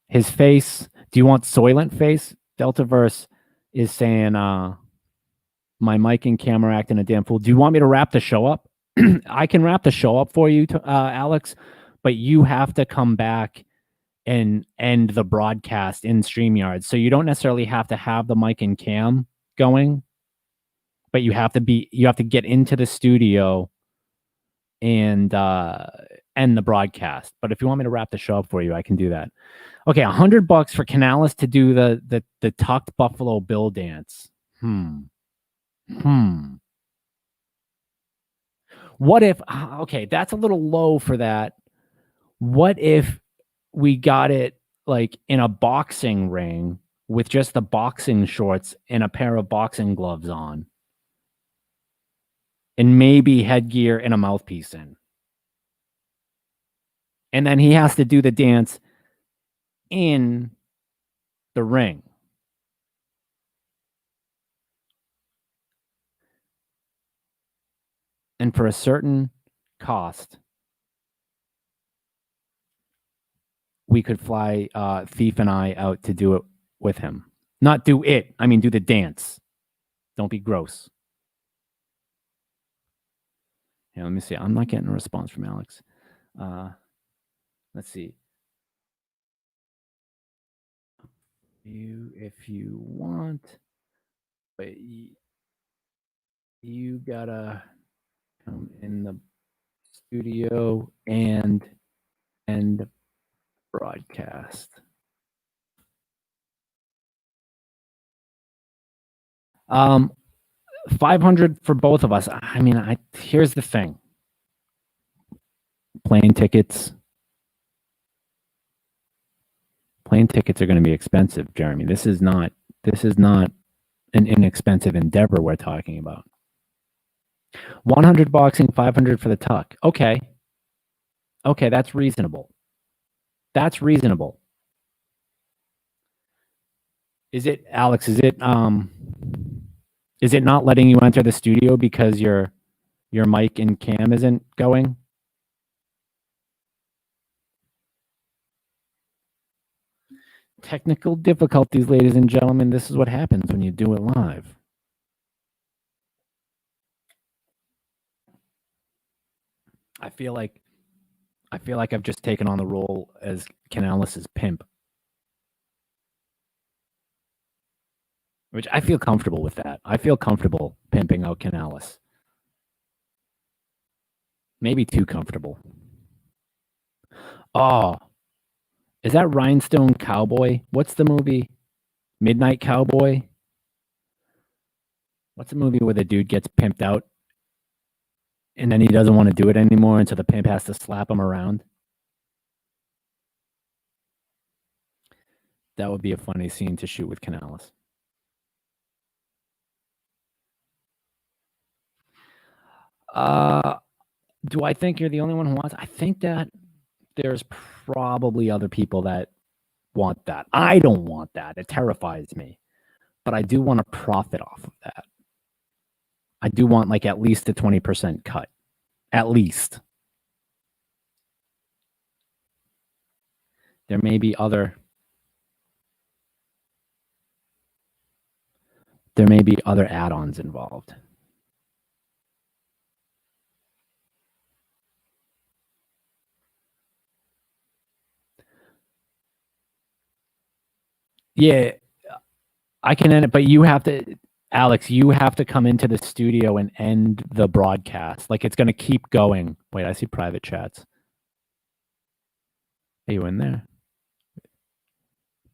His face. Do you want Soylent face? Deltaverse is saying, my mic and camera acting a damn fool. Do you want me to wrap the show up? I can wrap the show up for you, Alex, but you have to come back and end the broadcast in StreamYard. So you don't necessarily have to have the mic and cam going, but you have to get into the studio and end the broadcast. But if you want me to wrap the show up for you, I can do that. Okay, $100 for Canales to do the tucked Buffalo Bill dance. What if, okay, that's a little low for that. What if we got it like in a boxing ring with just the boxing shorts and a pair of boxing gloves on, and maybe headgear and a mouthpiece in? And then he has to do the dance in the ring. And for a certain cost, we could fly Thief and I out to do it with him. Not do it. I mean, do the dance. Don't be gross. Yeah, let me see. I'm not getting a response from Alex. Let's see. If you want, but you gotta come in the studio and broadcast. Um, 500 for both of us. I mean, here's the thing. Plane tickets are going to be expensive, Jeremy. This is not an inexpensive endeavor we're talking about. 100 boxing, 500 for the tuck. Okay, that's reasonable. That's reasonable. Is it, Alex? Is it not letting you enter the studio because your mic and cam isn't going? Technical difficulties, ladies and gentlemen. This is what happens when you do it live. I feel like I've just taken on the role as Canales' pimp, which I feel comfortable with that. I feel comfortable pimping out Canales. Maybe too comfortable. Oh, is that Rhinestone Cowboy? What's the movie? Midnight Cowboy? What's the movie where the dude gets pimped out and then he doesn't want to do it anymore, and so the pimp has to slap him around? That would be a funny scene to shoot with Canales. Do I think you're the only one who wants? I think that there's probably other people that want that. I don't want that. It terrifies me. But I do want to profit off of that. I do want like at least a 20% cut. At least. There may be other add-ons involved. Yeah, I can end it, but you have to, Alex, you have to come into the studio and end the broadcast. Like, it's going to keep going. Wait, I see private chats. Are you in there?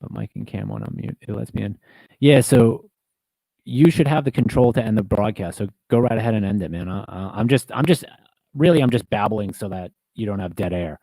But Mike and Cam won't unmute. It lets me in. Yeah, so you should have the control to end the broadcast. So go right ahead and end it, man. I'm just babbling so that you don't have dead air.